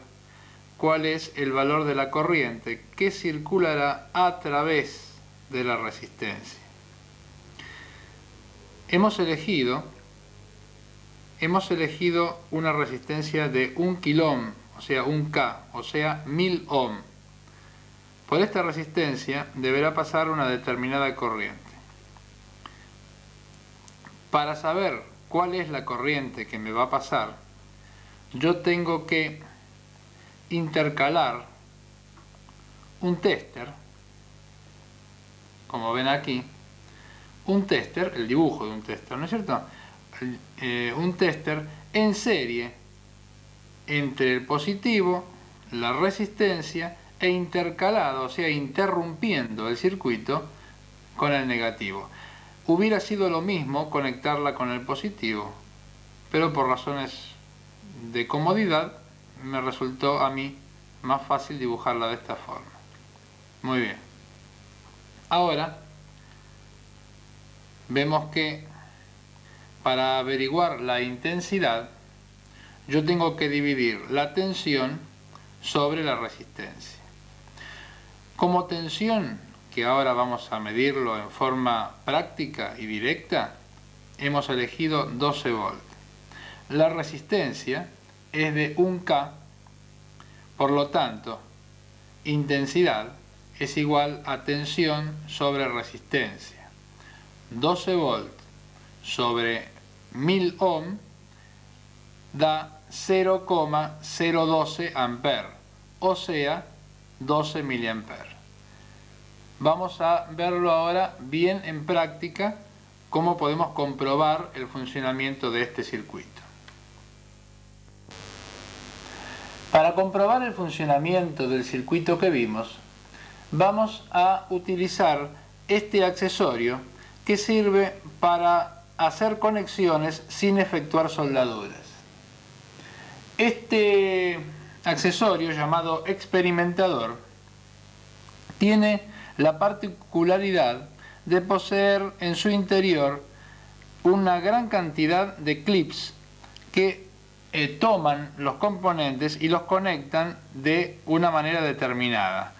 cuál es el valor de la corriente que circulará a través de la resistencia. Hemos elegido una resistencia de 1 kΩ, o sea 1K, o sea 1000 ohm. Por esta resistencia deberá pasar una determinada corriente. Para saber cuál es la corriente que me va a pasar, yo tengo que intercalar un tester, como ven aquí, un tester, el dibujo de un tester, ¿no es cierto? Un tester en serie entre el positivo, la resistencia e intercalado, o sea, interrumpiendo el circuito con el negativo. Hubiera sido lo mismo conectarla con el positivo, pero por razones de comodidad me resultó a mí más fácil dibujarla de esta forma. Muy bien. Ahora vemos que para averiguar la intensidad yo tengo que dividir la tensión sobre la resistencia. Como tensión, que ahora vamos a medirlo en forma práctica y directa, hemos elegido 12 volts. La resistencia es de 1K, por lo tanto, intensidad es igual a tensión sobre resistencia. 12 volts sobre 1000 ohm da 0,012 amperes, o sea, 12 miliamperes. Vamos a verlo ahora bien en práctica, cómo podemos comprobar el funcionamiento de este circuito. Para comprobar el funcionamiento del circuito que vimos, vamos a utilizar este accesorio que sirve para hacer conexiones sin efectuar soldaduras. Este accesorio, llamado experimentador, tiene la particularidad de poseer en su interior una gran cantidad de clips que toman los componentes y los conectan de una manera determinada.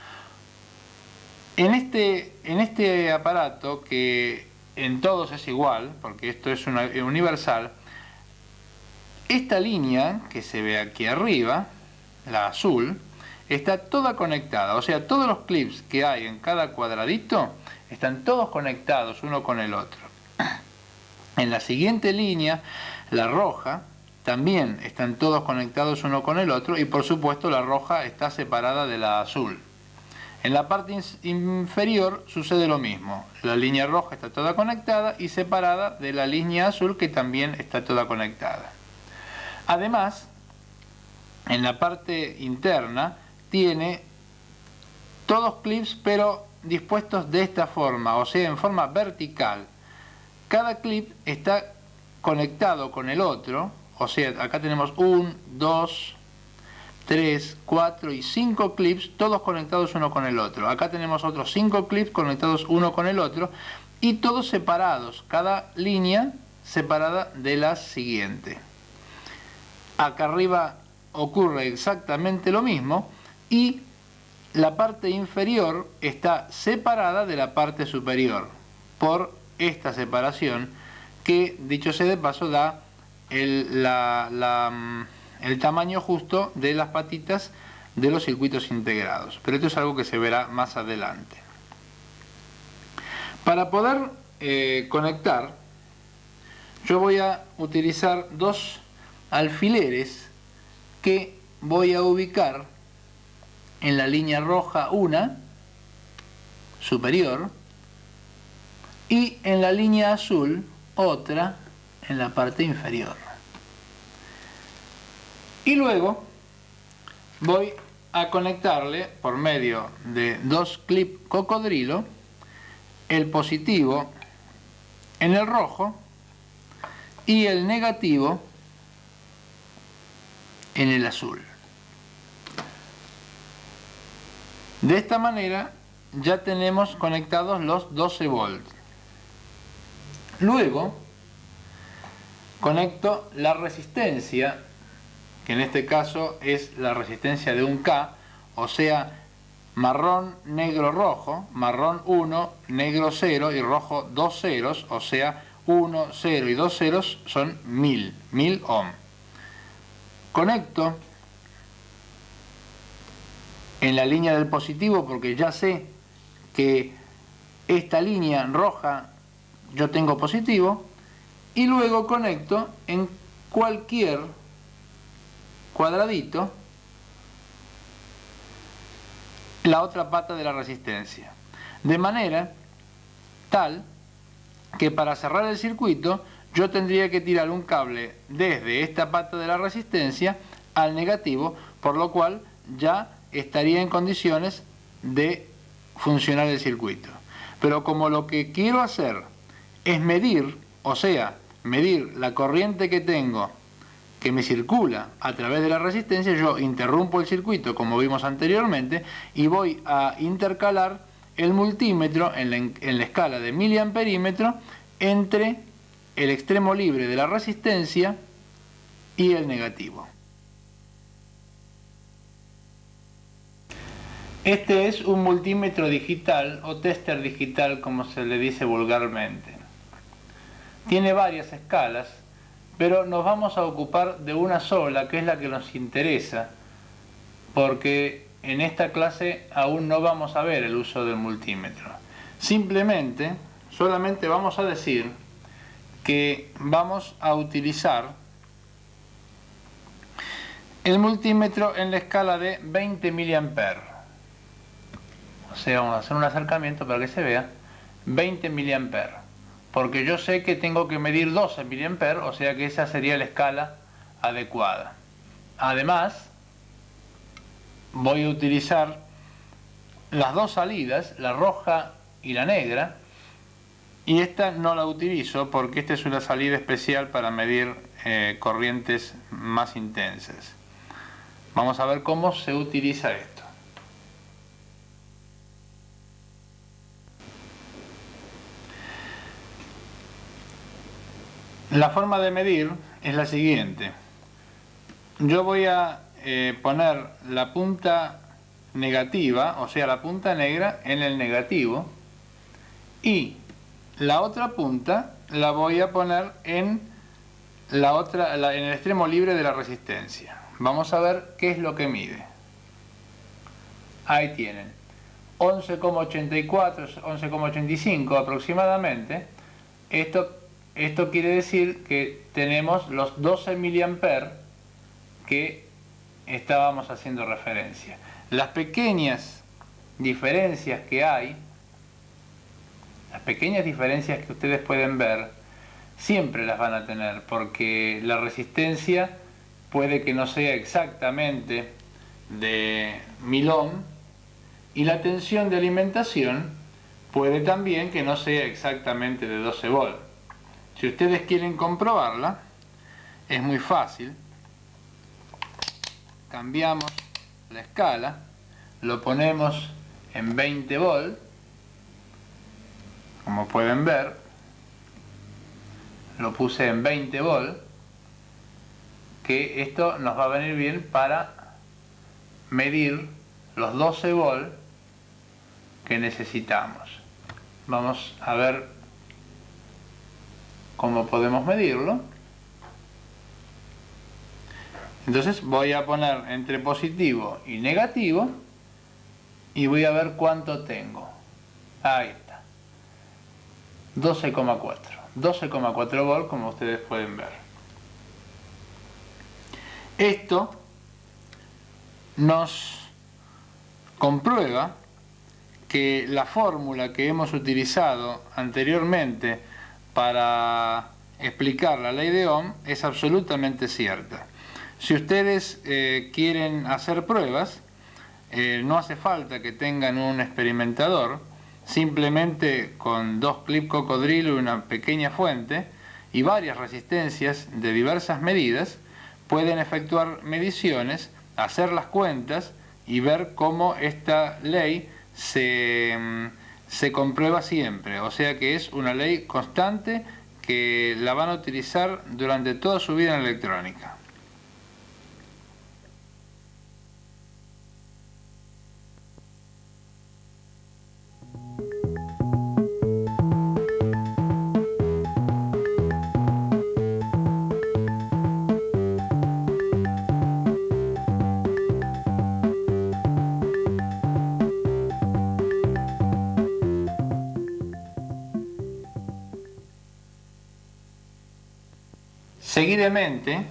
En este aparato, que en todos es igual, porque esto es universal, esta línea que se ve aquí arriba, la azul, está toda conectada, o sea, todos los clips que hay en cada cuadradito están todos conectados uno con el otro. En la siguiente línea, la roja, también están todos conectados uno con el otro, y por supuesto la roja está separada de la azul. En la parte inferior sucede lo mismo, la línea roja está toda conectada y separada de la línea azul, que también está toda conectada. Además, en la parte interna tiene todos clips, pero dispuestos de esta forma, o sea, en forma vertical. Cada clip está conectado con el otro, o sea, acá tenemos 1, 2, 3, 4 y 5 clips, todos conectados uno con el otro. Acá tenemos otros 5 clips conectados uno con el otro y todos separados, cada línea separada de la siguiente. Acá arriba ocurre exactamente lo mismo y la parte inferior está separada de la parte superior por esta separación que, dicho sea de paso, da el tamaño justo de las patitas de los circuitos integrados. Pero esto es algo que se verá más adelante. Para poder conectar, yo voy a utilizar dos alfileres que voy a ubicar en la línea roja una superior y en la línea azul otra en la parte inferior. Y luego voy a conectarle por medio de dos clips cocodrilo el positivo en el rojo y el negativo en el azul. De esta manera ya tenemos conectados los 12 volts. Luego conecto la resistencia, que en este caso es la resistencia de un K, o sea, marrón, negro, rojo, marrón 1, negro 0 y rojo 2 ceros, o sea, 1, 0 y 2 ceros son 1000 ohm. Conecto en la línea del positivo porque ya sé que esta línea roja yo tengo positivo, y luego conecto en cualquier cuadradito la otra pata de la resistencia, de manera tal que para cerrar el circuito yo tendría que tirar un cable desde esta pata de la resistencia al negativo, por lo cual ya estaría en condiciones de funcionar el circuito. Pero como lo que quiero hacer es medir, o sea, medir la corriente que tengo que me circula a través de la resistencia, yo interrumpo el circuito como vimos anteriormente y voy a intercalar el multímetro en la escala de miliamperímetro entre el extremo libre de la resistencia y el negativo. Este es un multímetro digital o tester digital, como se le dice vulgarmente. Tiene varias escalas, pero nos vamos a ocupar de una sola, que es la que nos interesa, porque en esta clase aún no vamos a ver el uso del multímetro. Solamente vamos a decir que vamos a utilizar el multímetro en la escala de 20 mA. O sea, vamos a hacer un acercamiento para que se vea 20 mA. Porque yo sé que tengo que medir 12 mA, o sea que esa sería la escala adecuada. Además, voy a utilizar las dos salidas, la roja y la negra, y esta no la utilizo porque esta es una salida especial para medir corrientes más intensas. Vamos a ver cómo se utiliza esto. La forma de medir es la siguiente. Yo voy a poner la punta negativa, o sea la punta negra, en el negativo, y la otra punta la voy a poner en en el extremo libre de la resistencia. Vamos a ver qué es lo que mide. Ahí tienen 11,84, 11,85 aproximadamente. Esto quiere decir que tenemos los 12 mA que estábamos haciendo referencia. Las pequeñas diferencias que hay, las pequeñas diferencias que ustedes pueden ver, siempre las van a tener, porque la resistencia puede que no sea exactamente de 1000 ohm y la tensión de alimentación puede también que no sea exactamente de 12 volt. Si ustedes quieren comprobarla, es muy fácil. Cambiamos la escala, lo ponemos en 20 volt, como pueden ver, lo puse en 20 volt, que esto nos va a venir bien para medir los 12 volt que necesitamos. Vamos a ver cómo podemos medirlo. Entonces voy a poner entre positivo y negativo y voy a ver cuánto tengo. Ahí está. 12,4. 12,4 volt, como ustedes pueden ver. Esto nos comprueba que la fórmula que hemos utilizado anteriormente para explicar la ley de Ohm es absolutamente cierta. Si ustedes quieren hacer pruebas, no hace falta que tengan un experimentador, simplemente con 2 clips cocodrilo y una pequeña fuente y varias resistencias de diversas medidas, pueden efectuar mediciones, hacer las cuentas y ver cómo esta ley se comprueba siempre. O sea que es una ley constante que la van a utilizar durante toda su vida en electrónica. Seguidamente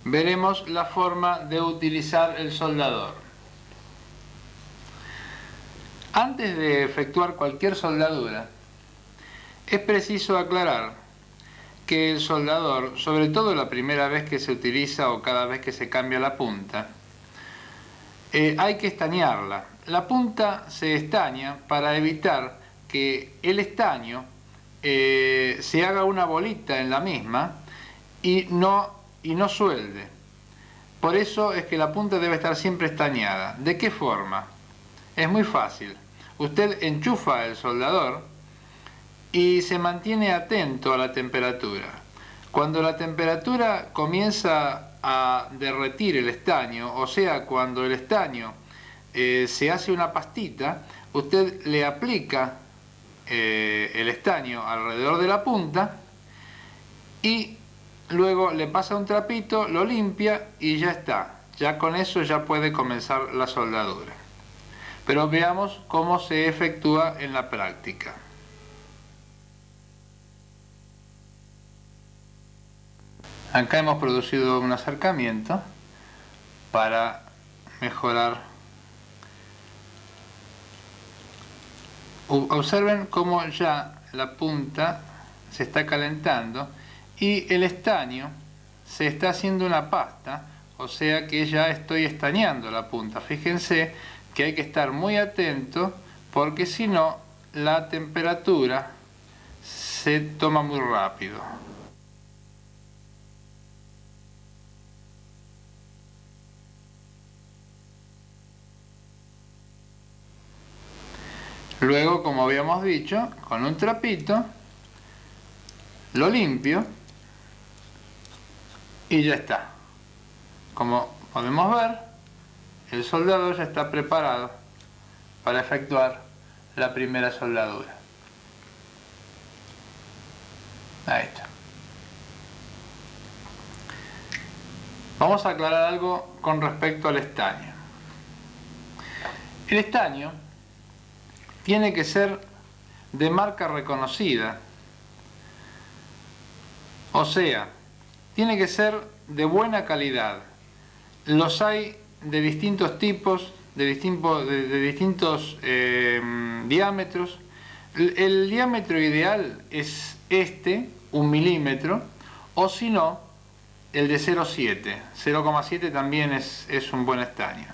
veremos la forma de utilizar el soldador. Antes de efectuar cualquier soldadura, es preciso aclarar que el soldador, sobre todo la primera vez que se utiliza o cada vez que se cambia la punta, hay que estañarla. La punta se estaña para evitar que el estaño se haga una bolita en la misma y no suelde. Por eso es que la punta debe estar siempre estañada. ¿De qué forma? Es muy fácil. Usted enchufa el soldador y se mantiene atento a la temperatura. Cuando la temperatura comienza a derretir el estaño, o sea, cuando el estaño se hace una pastita, usted le aplica el estaño alrededor de la punta y luego le pasa un trapito, lo limpia y ya está. Ya con eso ya puede comenzar la soldadura. Pero veamos cómo se efectúa en la práctica. Acá hemos producido un acercamiento para mejorar. Observen cómo ya la punta se está calentando y el estaño se está haciendo una pasta, o sea que ya estoy estañando la punta. Fíjense que hay que estar muy atento porque si no la temperatura se toma muy rápido. Luego, como habíamos dicho, con un trapito lo limpio Y ya está. Como podemos ver, el soldador ya está preparado para efectuar la primera soldadura. Ahí está. Vamos a aclarar algo con respecto al estaño. El estaño tiene que ser de marca reconocida, o sea, tiene que ser de buena calidad. Los hay de distintos tipos, de distintos diámetros. El diámetro ideal es 1 milímetro, o si no, el de 0,7. 0,7 también es un buen estaño.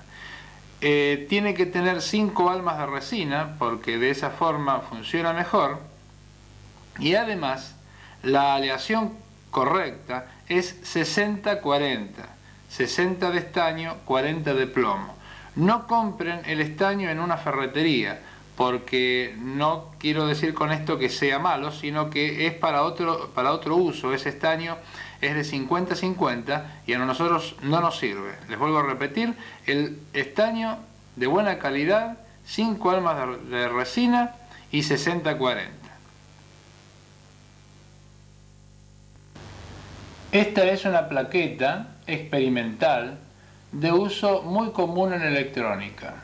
Tiene que tener 5 almas de resina, porque de esa forma funciona mejor. Y además, la aleación correcta es 60-40. 60 de estaño, 40 de plomo. No compren el estaño en una ferretería, porque no quiero decir con esto que sea malo, sino que es para otro uso. Ese estaño es de 50-50 y a nosotros no nos sirve. Les vuelvo a repetir, el estaño de buena calidad, 5 almas de resina y 60-40. Esta es una plaqueta experimental de uso muy común en electrónica.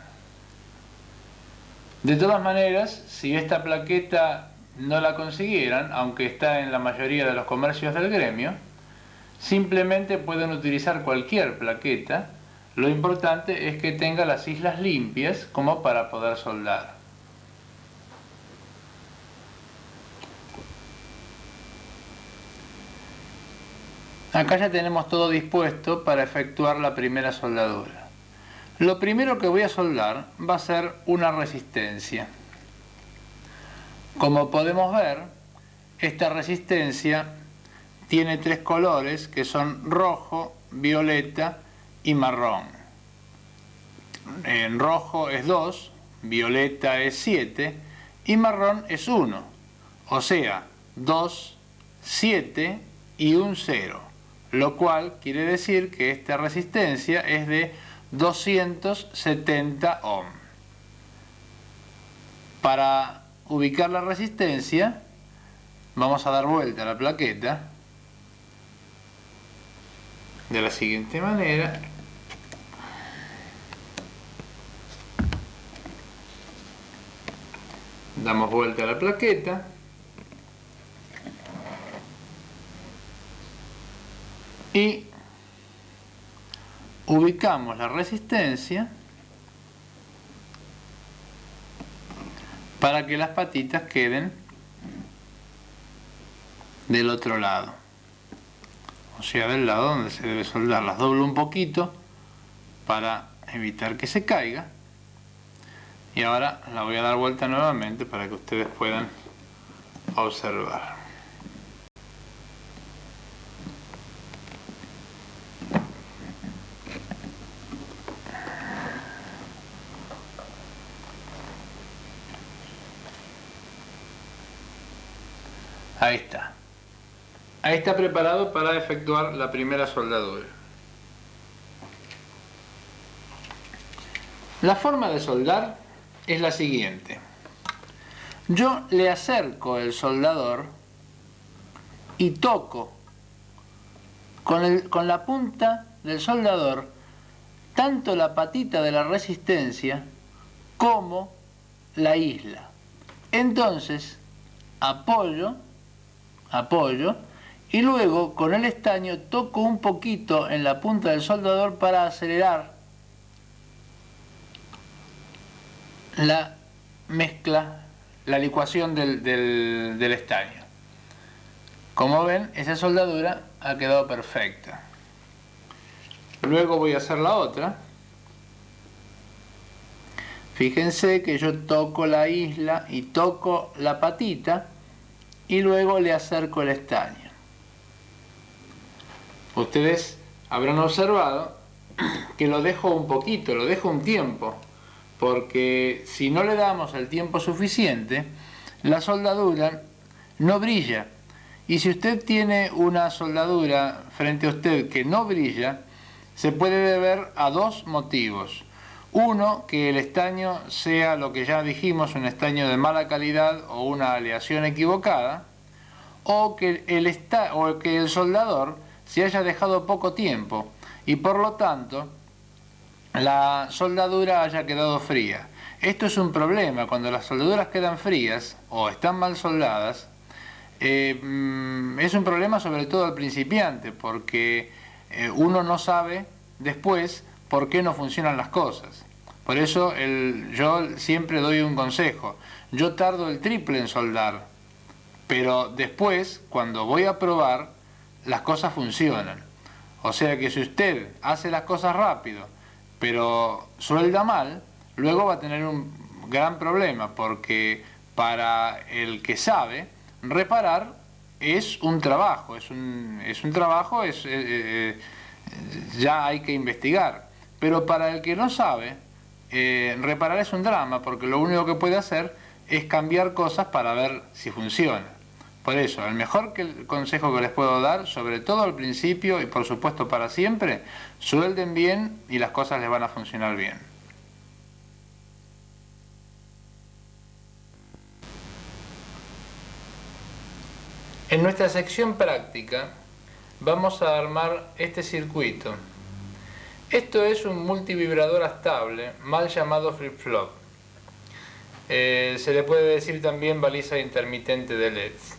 De todas maneras, si esta plaqueta no la consiguieran, aunque está en la mayoría de los comercios del gremio, simplemente pueden utilizar cualquier plaqueta. Lo importante es que tenga las islas limpias como para poder soldar. Acá ya tenemos todo dispuesto para efectuar la primera soldadura. Lo primero que voy a soldar va a ser una resistencia. Como podemos ver, esta resistencia tiene 3 colores que son rojo, violeta y marrón. En rojo es 2, violeta es 7 y marrón es 1. O sea, 2, 7 y un 0. Lo cual quiere decir que esta resistencia es de 270 ohm. Para ubicar la resistencia, vamos a dar vuelta a la plaqueta de la siguiente manera. Damos vuelta a la plaqueta. Y ubicamos la resistencia para que las patitas queden del otro lado, o sea, del lado donde se debe soldar. Las doblo un poquito para evitar que se caiga y ahora la voy a dar vuelta nuevamente para que ustedes puedan observar. Ahí está. Ahí está preparado para efectuar la primera soldadura. La forma de soldar es la siguiente. Yo le acerco el soldador y toco con la punta del soldador tanto la patita de la resistencia como la isla. Entonces apoyo y luego con el estaño toco un poquito en la punta del soldador para acelerar la mezcla, la licuación del estaño. Como ven, esa soldadura ha quedado perfecta. Luego voy a hacer la otra. Fíjense que yo toco la isla y toco la patita y luego le acerco el estaño. Ustedes habrán observado que lo dejo un poquito, lo dejo un tiempo, porque si no le damos el tiempo suficiente, la soldadura no brilla Y si usted tiene una soldadura frente a usted que no brilla, se puede deber a dos motivos. Uno, que el estaño sea lo que ya dijimos, un estaño de mala calidad o una aleación equivocada, o que el soldador se haya dejado poco tiempo y por lo tanto la soldadura haya quedado fría. Esto es un problema. Cuando las soldaduras quedan frías o están mal soldadas, es un problema sobre todo al principiante, porque uno no sabe después por qué no funcionan las cosas. Por eso yo siempre doy un consejo. Yo tardo el triple en soldar, pero después, cuando voy a probar, las cosas funcionan. O sea que si usted hace las cosas rápido, pero suelda mal, luego va a tener un gran problema, porque para el que sabe, reparar es un trabajo, ya hay que investigar. Pero para el que no sabe, reparar es un drama, porque lo único que puede hacer es cambiar cosas para ver si funciona. Por eso, el mejor consejo que les puedo dar, sobre todo al principio y por supuesto para siempre, suelden bien y las cosas les van a funcionar bien. En nuestra sección práctica vamos a armar este circuito. Esto es un multivibrador estable, mal llamado flip-flop. Se le puede decir también baliza intermitente de LEDs.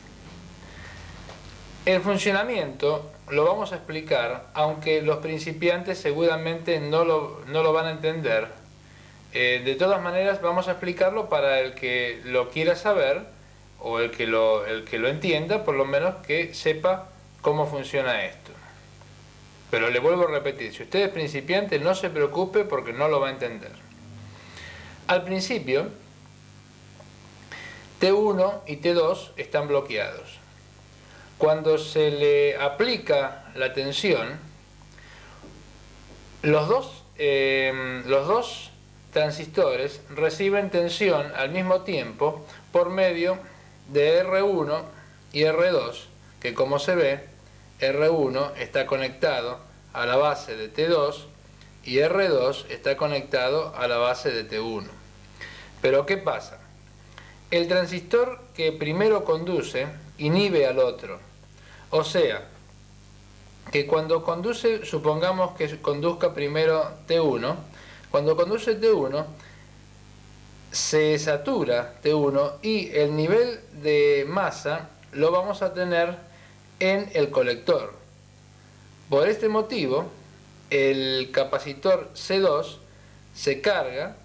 El funcionamiento lo vamos a explicar, aunque los principiantes seguramente no lo van a entender. De todas maneras vamos a explicarlo para el que lo quiera saber, o el que lo entienda, por lo menos que sepa cómo funciona esto. Pero le vuelvo a repetir, si usted es principiante, no se preocupe porque no lo va a entender. Al principio, T1 y T2 están bloqueados. Cuando se le aplica la tensión, los dos transistores reciben tensión al mismo tiempo por medio de R1 y R2, que como se ve, R1 está conectado a la base de T2 y R2 está conectado a la base de T1. Pero ¿qué pasa? El transistor que primero conduce inhibe al otro. O sea, que cuando conduce, supongamos que conduzca primero T1, cuando conduce T1, se satura T1 y el nivel de masa lo vamos a tener en el colector. Por este motivo, el capacitor C2 se carga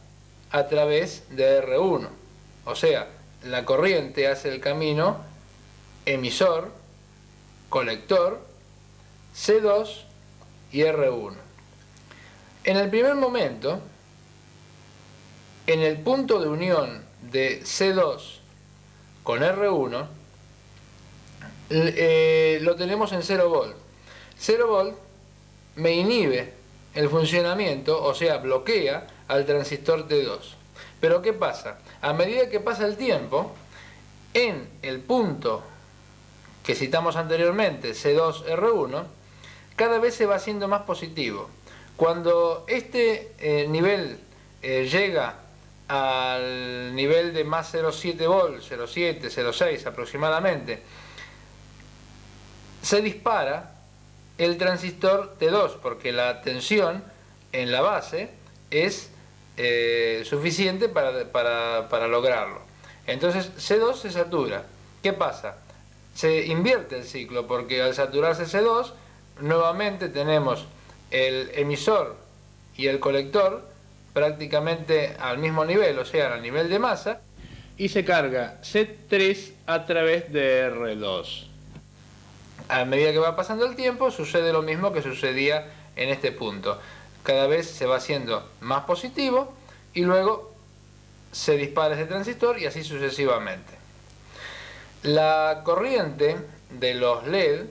a través de R1. O sea, la corriente hace el camino emisor, colector, C2 y R1. En el primer momento, en el punto de unión de C2 con R1, lo tenemos en 0 volt. 0 volt me inhibe el funcionamiento, o sea, bloquea al transistor T2. Pero ¿qué pasa? A medida que pasa el tiempo, en el punto que citamos anteriormente, C2R1, cada vez se va haciendo más positivo. Cuando este nivel llega al nivel de más 0,7 volt, 0,7, 0,6 aproximadamente, se dispara el transistor T2, porque la tensión en la base es suficiente para lograrlo. Entonces C2 se satura. ¿Qué pasa? Se invierte el ciclo, porque al saturarse C2, nuevamente tenemos el emisor y el colector prácticamente al mismo nivel, o sea, al nivel de masa, y se carga C3 a través de R2. A medida que va pasando el tiempo, sucede lo mismo que sucedía en este punto. Cada vez se va haciendo más positivo y luego se dispara ese transistor y así sucesivamente. La corriente de los LED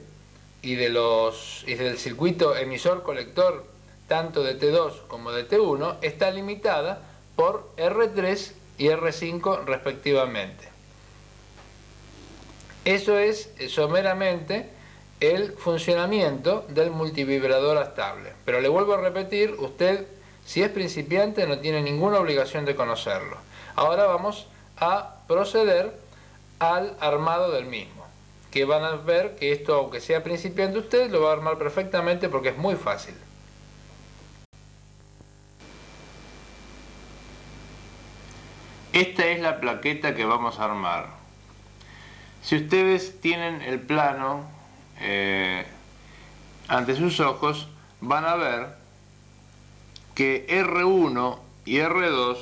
y del circuito emisor-colector, tanto de T2 como de T1, está limitada por R3 y R5 respectivamente. Eso es someramente el funcionamiento del multivibrador estable. Pero le vuelvo a repetir, usted, si es principiante, no tiene ninguna obligación de conocerlo. Ahora vamos a proceder al armado del mismo, que van a ver que esto, aunque sea principiante usted, lo va a armar perfectamente porque es muy fácil. Esta es la plaqueta que vamos a armar. Si ustedes tienen el plano ante sus ojos, van a ver que R1 y R2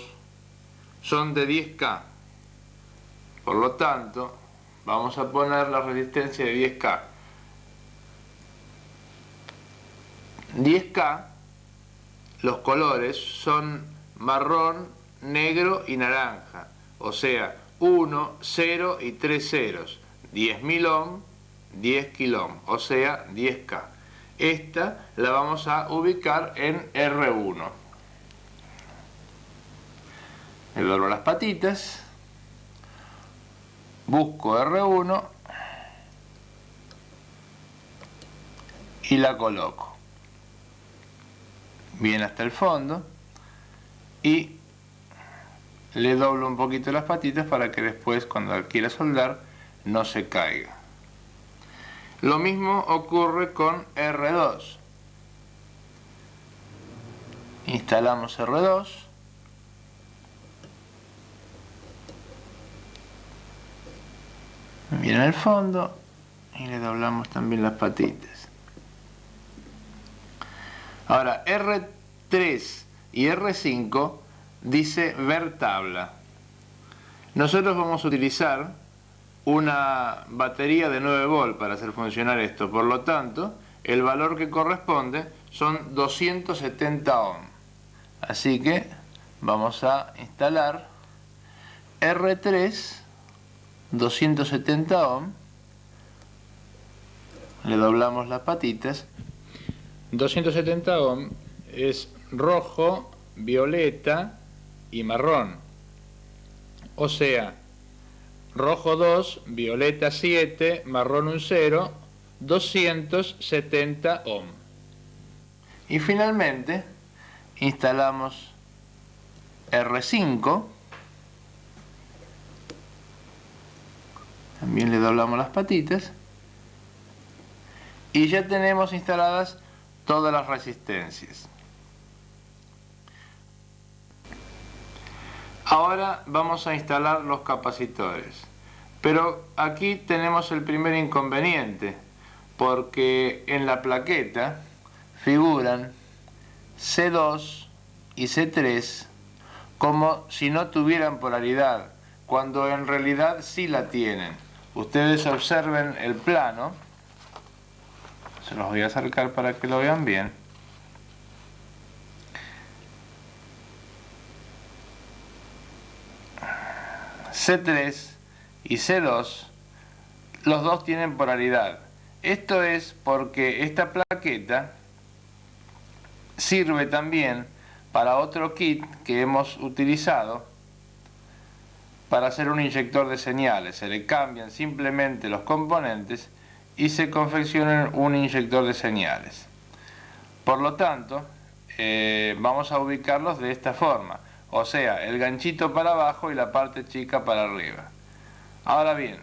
son de 10K. Por lo tanto, vamos a poner la resistencia de 10K. 10K, los colores son marrón, negro y naranja. O sea, 1, 0 y 3 ceros. 10.000 ohm, 10 kilo, o sea, 10K. Esta la vamos a ubicar en R1. Le doblo las patitas, busco R1 y la coloco bien hasta el fondo y le doblo un poquito las patitas para que después, cuando la quiera soldar, no se caiga. Lo mismo ocurre con R2. Instalamos R2. Bien al fondo y le doblamos también las patitas. Ahora, R3 y R5 dice ver tabla. Nosotros vamos a utilizar una batería de 9 volt para hacer funcionar esto. Por lo tanto, el valor que corresponde son 270 ohm. Así que vamos a instalar R3, 270 ohm. Le doblamos las patitas. 270 ohm es rojo, violeta y marrón. O sea, rojo 2, violeta 7, marrón 1 0, 270 ohm. Y finalmente instalamos R5. También le doblamos las patitas. Y ya tenemos instaladas todas las resistencias. Ahora vamos a instalar los capacitores. Pero aquí tenemos el primer inconveniente, porque en la plaqueta figuran C2 y C3 como si no tuvieran polaridad, cuando en realidad sí la tienen. Ustedes observen el plano, se los voy a acercar para que lo vean bien. C3 y C2, los dos tienen polaridad. Esto es porque esta plaqueta sirve también para otro kit que hemos utilizado para hacer un inyector de señales. Se le cambian simplemente los componentes y se confecciona un inyector de señales. Por lo tanto, vamos a ubicarlos de esta forma. O sea, el ganchito para abajo y la parte chica para arriba. Ahora bien,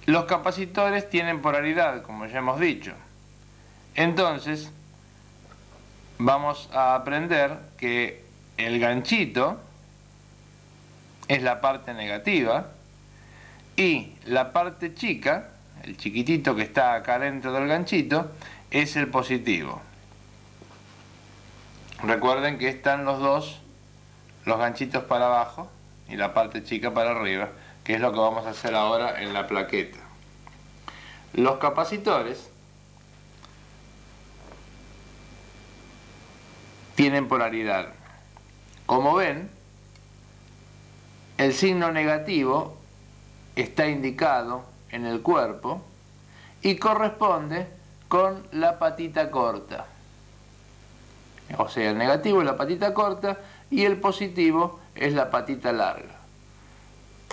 los capacitores tienen polaridad, como ya hemos dicho. Entonces, vamos a aprender que el ganchito es la parte negativa y la parte chica, el chiquitito que está acá dentro del ganchito, es el positivo. Recuerden que están los ganchitos para abajo y la parte chica para arriba, que es lo que vamos a hacer ahora en la plaqueta. Los capacitores tienen polaridad. Como ven, el signo negativo está indicado en el cuerpo y corresponde con la patita corta. O sea, el negativo es la patita corta y el positivo es la patita larga.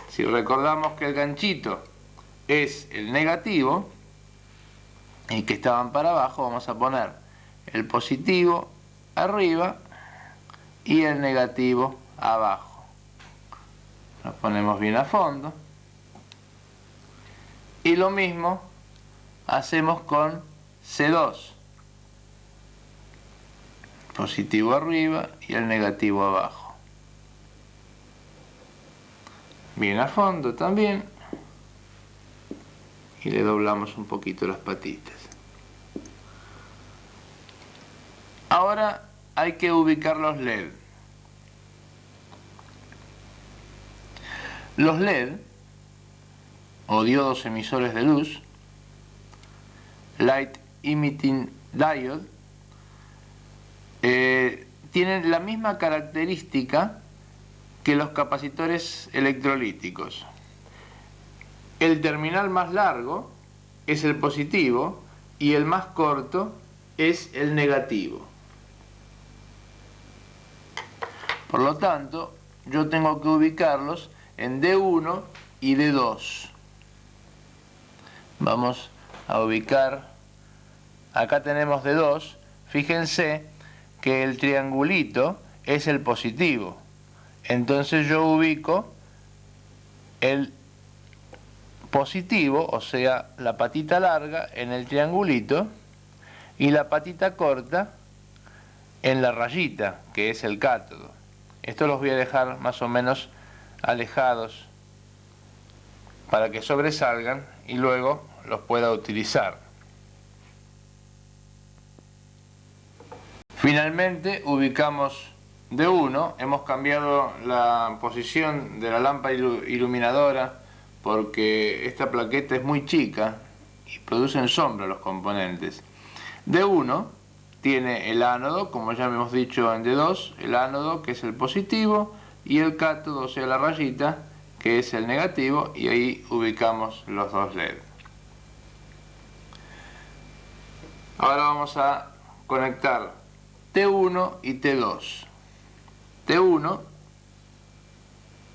Si recordamos que el ganchito es el negativo y que estaban para abajo, vamos a poner el positivo arriba y el negativo abajo. Lo ponemos bien a fondo. Y lo mismo hacemos con C2. Positivo arriba y el negativo abajo. Bien a fondo también. Y le doblamos un poquito las patitas. Ahora hay que ubicar los LED. Los LED, o diodos emisores de luz, Light Emitting Diode, tienen la misma característica que los capacitores electrolíticos. El terminal más largo es el positivo y el más corto es el negativo. Por lo tanto, yo tengo que ubicarlos en D1 y D2. Vamos a ubicar, acá tenemos D2, fíjense que el triangulito es el positivo. Entonces yo ubico el positivo, o sea, la patita larga en el triangulito y la patita corta en la rayita, que es el cátodo. Esto los voy a dejar más o menos alejados para que sobresalgan y luego los pueda utilizar. Finalmente ubicamos D1, hemos cambiado la posición de la lámpara iluminadora porque esta plaqueta es muy chica y producen sombra los componentes. D1 tiene el ánodo, como ya hemos dicho en D2, el ánodo que es el positivo y el cátodo, o sea la rayita, que es el negativo, y ahí ubicamos los dos LED. Ahora vamos a conectar T1 y T2. T1,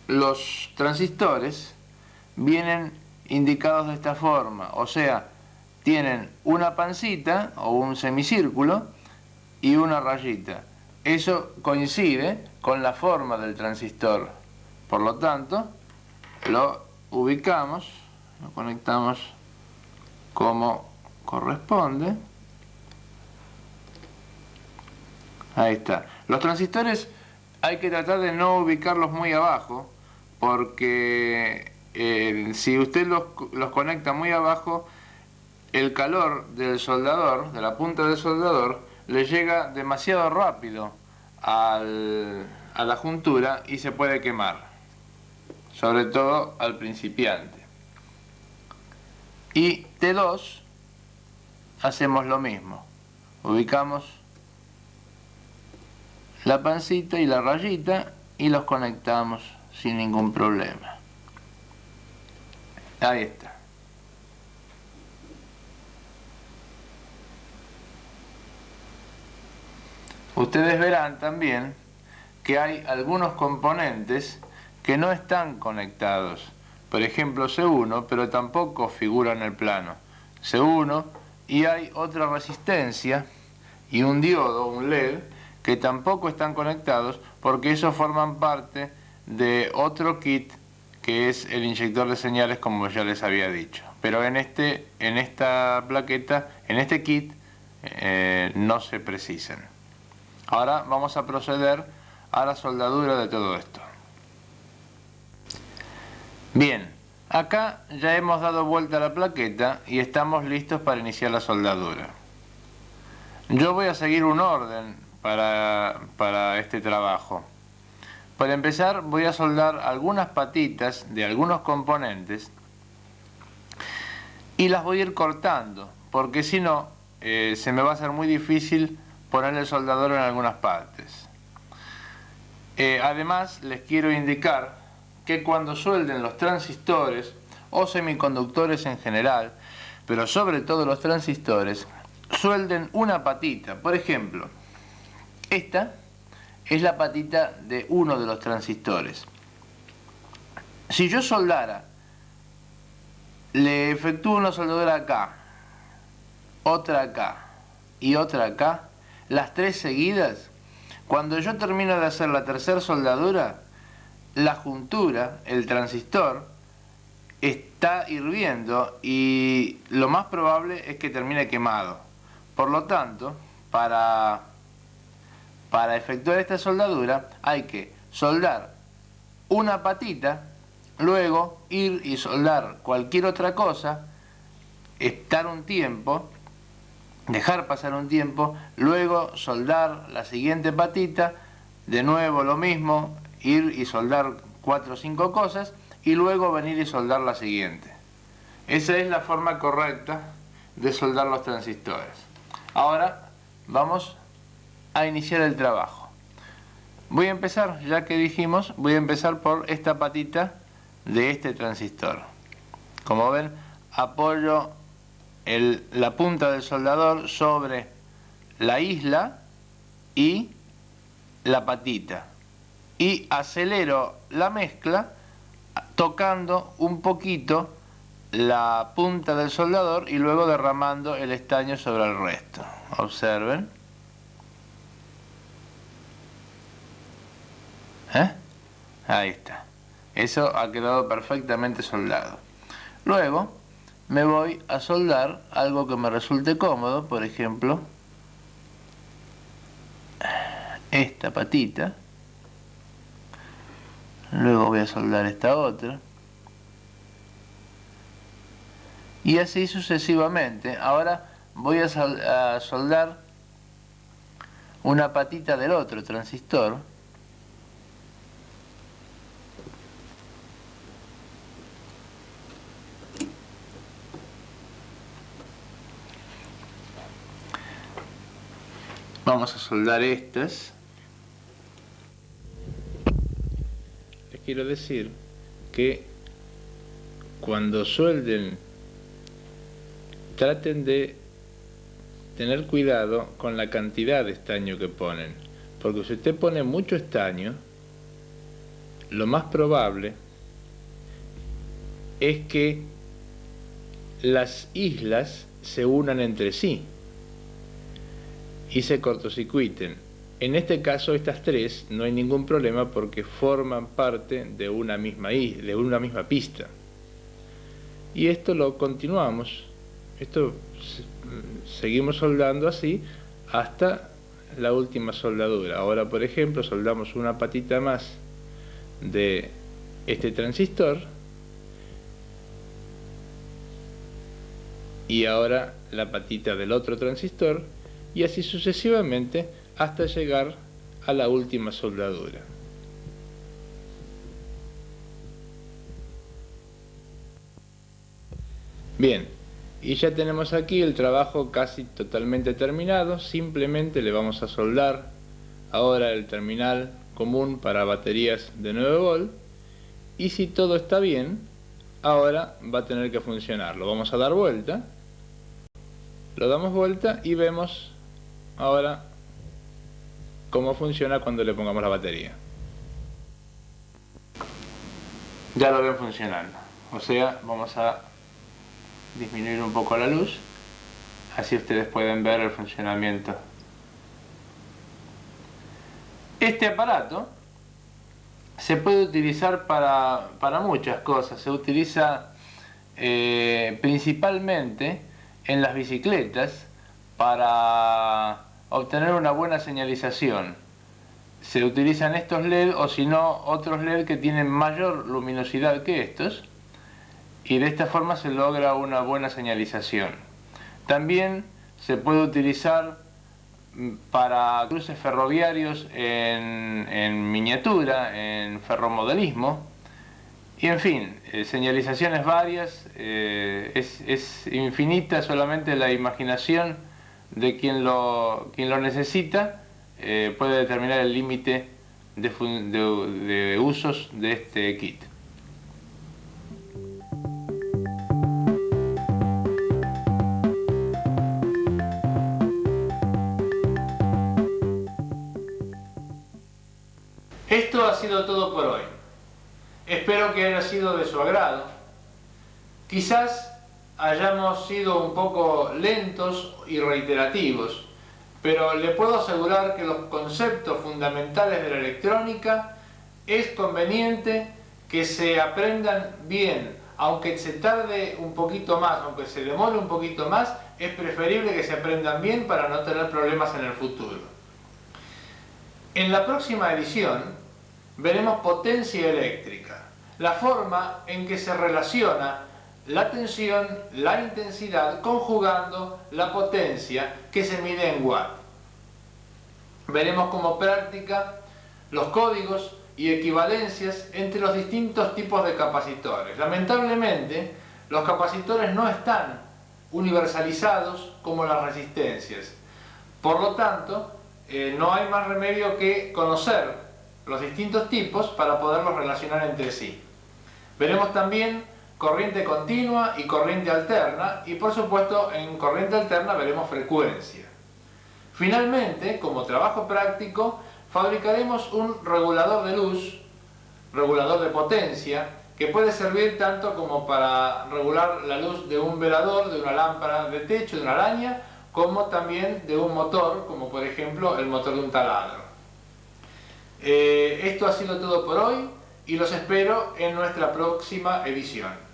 los transistores vienen indicados de esta forma, o sea, tienen una pancita o un semicírculo y una rayita. Eso coincide con la forma del transistor. Por lo tanto, lo ubicamos, lo conectamos como corresponde. Ahí está. Los transistores hay que tratar de no ubicarlos muy abajo, porque si usted los conecta muy abajo, el calor del soldador, de la punta del soldador, le llega demasiado rápido a la juntura y se puede quemar, sobre todo al principiante. Y T2 hacemos lo mismo, ubicamos la pancita y la rayita y los conectamos sin ningún problema. Ahí está. Ustedes verán también que hay algunos componentes que no están conectados. Por ejemplo C1, pero tampoco figura en el plano. C1, y hay otra resistencia y un diodo, un LED, que tampoco están conectados porque esos forman parte de otro kit que es el inyector de señales, como ya les había dicho. Pero en esta plaqueta, en este kit, no se precisan. Ahora vamos a proceder a la soldadura de todo esto. Bien, acá ya hemos dado vuelta a la plaqueta y estamos listos para iniciar la soldadura. Yo voy a seguir un orden para este trabajo. Para empezar voy a soldar algunas patitas de algunos componentes y las voy a ir cortando, porque si no se me va a hacer muy difícil ponerle el soldador en algunas partes. Además les quiero indicar que cuando suelden los transistores o semiconductores en general, pero sobre todo los transistores, suelden una patita. Por ejemplo, esta es la patita de uno de los transistores. Si yo soldara le efectúo una soldadura acá, otra acá y otra acá, las tres seguidas. Cuando yo termino de hacer la tercera soldadura, la juntura, el transistor, está hirviendo y lo más probable es que termine quemado. Por lo tanto, para efectuar esta soldadura hay que soldar una patita, luego ir y soldar cualquier otra cosa, estar un tiempo, dejar pasar un tiempo, luego soldar la siguiente patita, de nuevo lo mismo, ir y soldar 4 o 5 cosas y luego venir y soldar la siguiente. Esa es la forma correcta de soldar los transistores. Ahora vamos a iniciar el trabajo. Voy a empezar, ya que dijimos, voy a empezar por esta patita de este transistor. Como ven, apoyo la punta del soldador sobre la isla y la patita y acelero la mezcla tocando un poquito la punta del soldador y luego derramando el estaño sobre el resto. Observen. Ahí está. Eso ha quedado perfectamente soldado. Luego me voy a soldar algo que me resulte cómodo, por ejemplo, esta patita. Luego voy a soldar esta otra. Y así sucesivamente. Ahora voy a soldar una patita del otro transistor. Vamos a soldar estas. Les quiero decir que cuando suelden, traten de tener cuidado con la cantidad de estaño que ponen, porque si usted pone mucho estaño, lo más probable es que las islas se unan entre sí y se cortocircuiten. En este caso, estas tres no hay ningún problema porque forman parte de una misma isla, de una misma pista. Y esto lo continuamos. Esto seguimos soldando así hasta la última soldadura. Ahora, por ejemplo, soldamos una patita más de este transistor y ahora la patita del otro transistor y así sucesivamente hasta llegar a la última soldadura. Bien, y ya tenemos aquí el trabajo casi totalmente terminado. Simplemente le vamos a soldar ahora el terminal común para baterías de 9 volt y si todo está bien, ahora va a tener que funcionar. Lo vamos a dar vuelta, lo damos vuelta y vemos ahora cómo funciona cuando le pongamos la batería. Ya lo ven funcionando. O sea, vamos a disminuir un poco la luz, así ustedes pueden ver el funcionamiento. Este aparato se puede utilizar para muchas cosas. Se utiliza principalmente en las bicicletas para obtener una buena señalización. Se utilizan estos LED o si no otros LED que tienen mayor luminosidad que estos y de esta forma se logra una buena señalización. También se puede utilizar para cruces ferroviarios en miniatura, en ferromodelismo y en fin, señalizaciones varias. Es infinita solamente la imaginación de quien lo necesita. Puede determinar el límite de usos de este kit. Esto ha sido todo por hoy. Espero que haya sido de su agrado. Quizás hayamos sido un poco lentos y reiterativos, pero le puedo asegurar que los conceptos fundamentales de la electrónica es conveniente que se aprendan bien, aunque se tarde un poquito más, aunque se demore un poquito más, es preferible que se aprendan bien para no tener problemas en el futuro. En la próxima edición veremos potencia eléctrica, la forma en que se relaciona la tensión, la intensidad, conjugando la potencia que se mide en watt. Veremos como práctica los códigos y equivalencias entre los distintos tipos de capacitores. Lamentablemente, los capacitores no están universalizados como las resistencias. Por lo tanto, no hay más remedio que conocer los distintos tipos para poderlos relacionar entre sí. Veremos también corriente continua y corriente alterna, y por supuesto en corriente alterna veremos frecuencia. Finalmente, como trabajo práctico, fabricaremos un regulador de luz, regulador de potencia, que puede servir tanto como para regular la luz de un velador, de una lámpara de techo, de una araña, como también de un motor, como por ejemplo el motor de un taladro. Esto ha sido todo por hoy y los espero en nuestra próxima edición.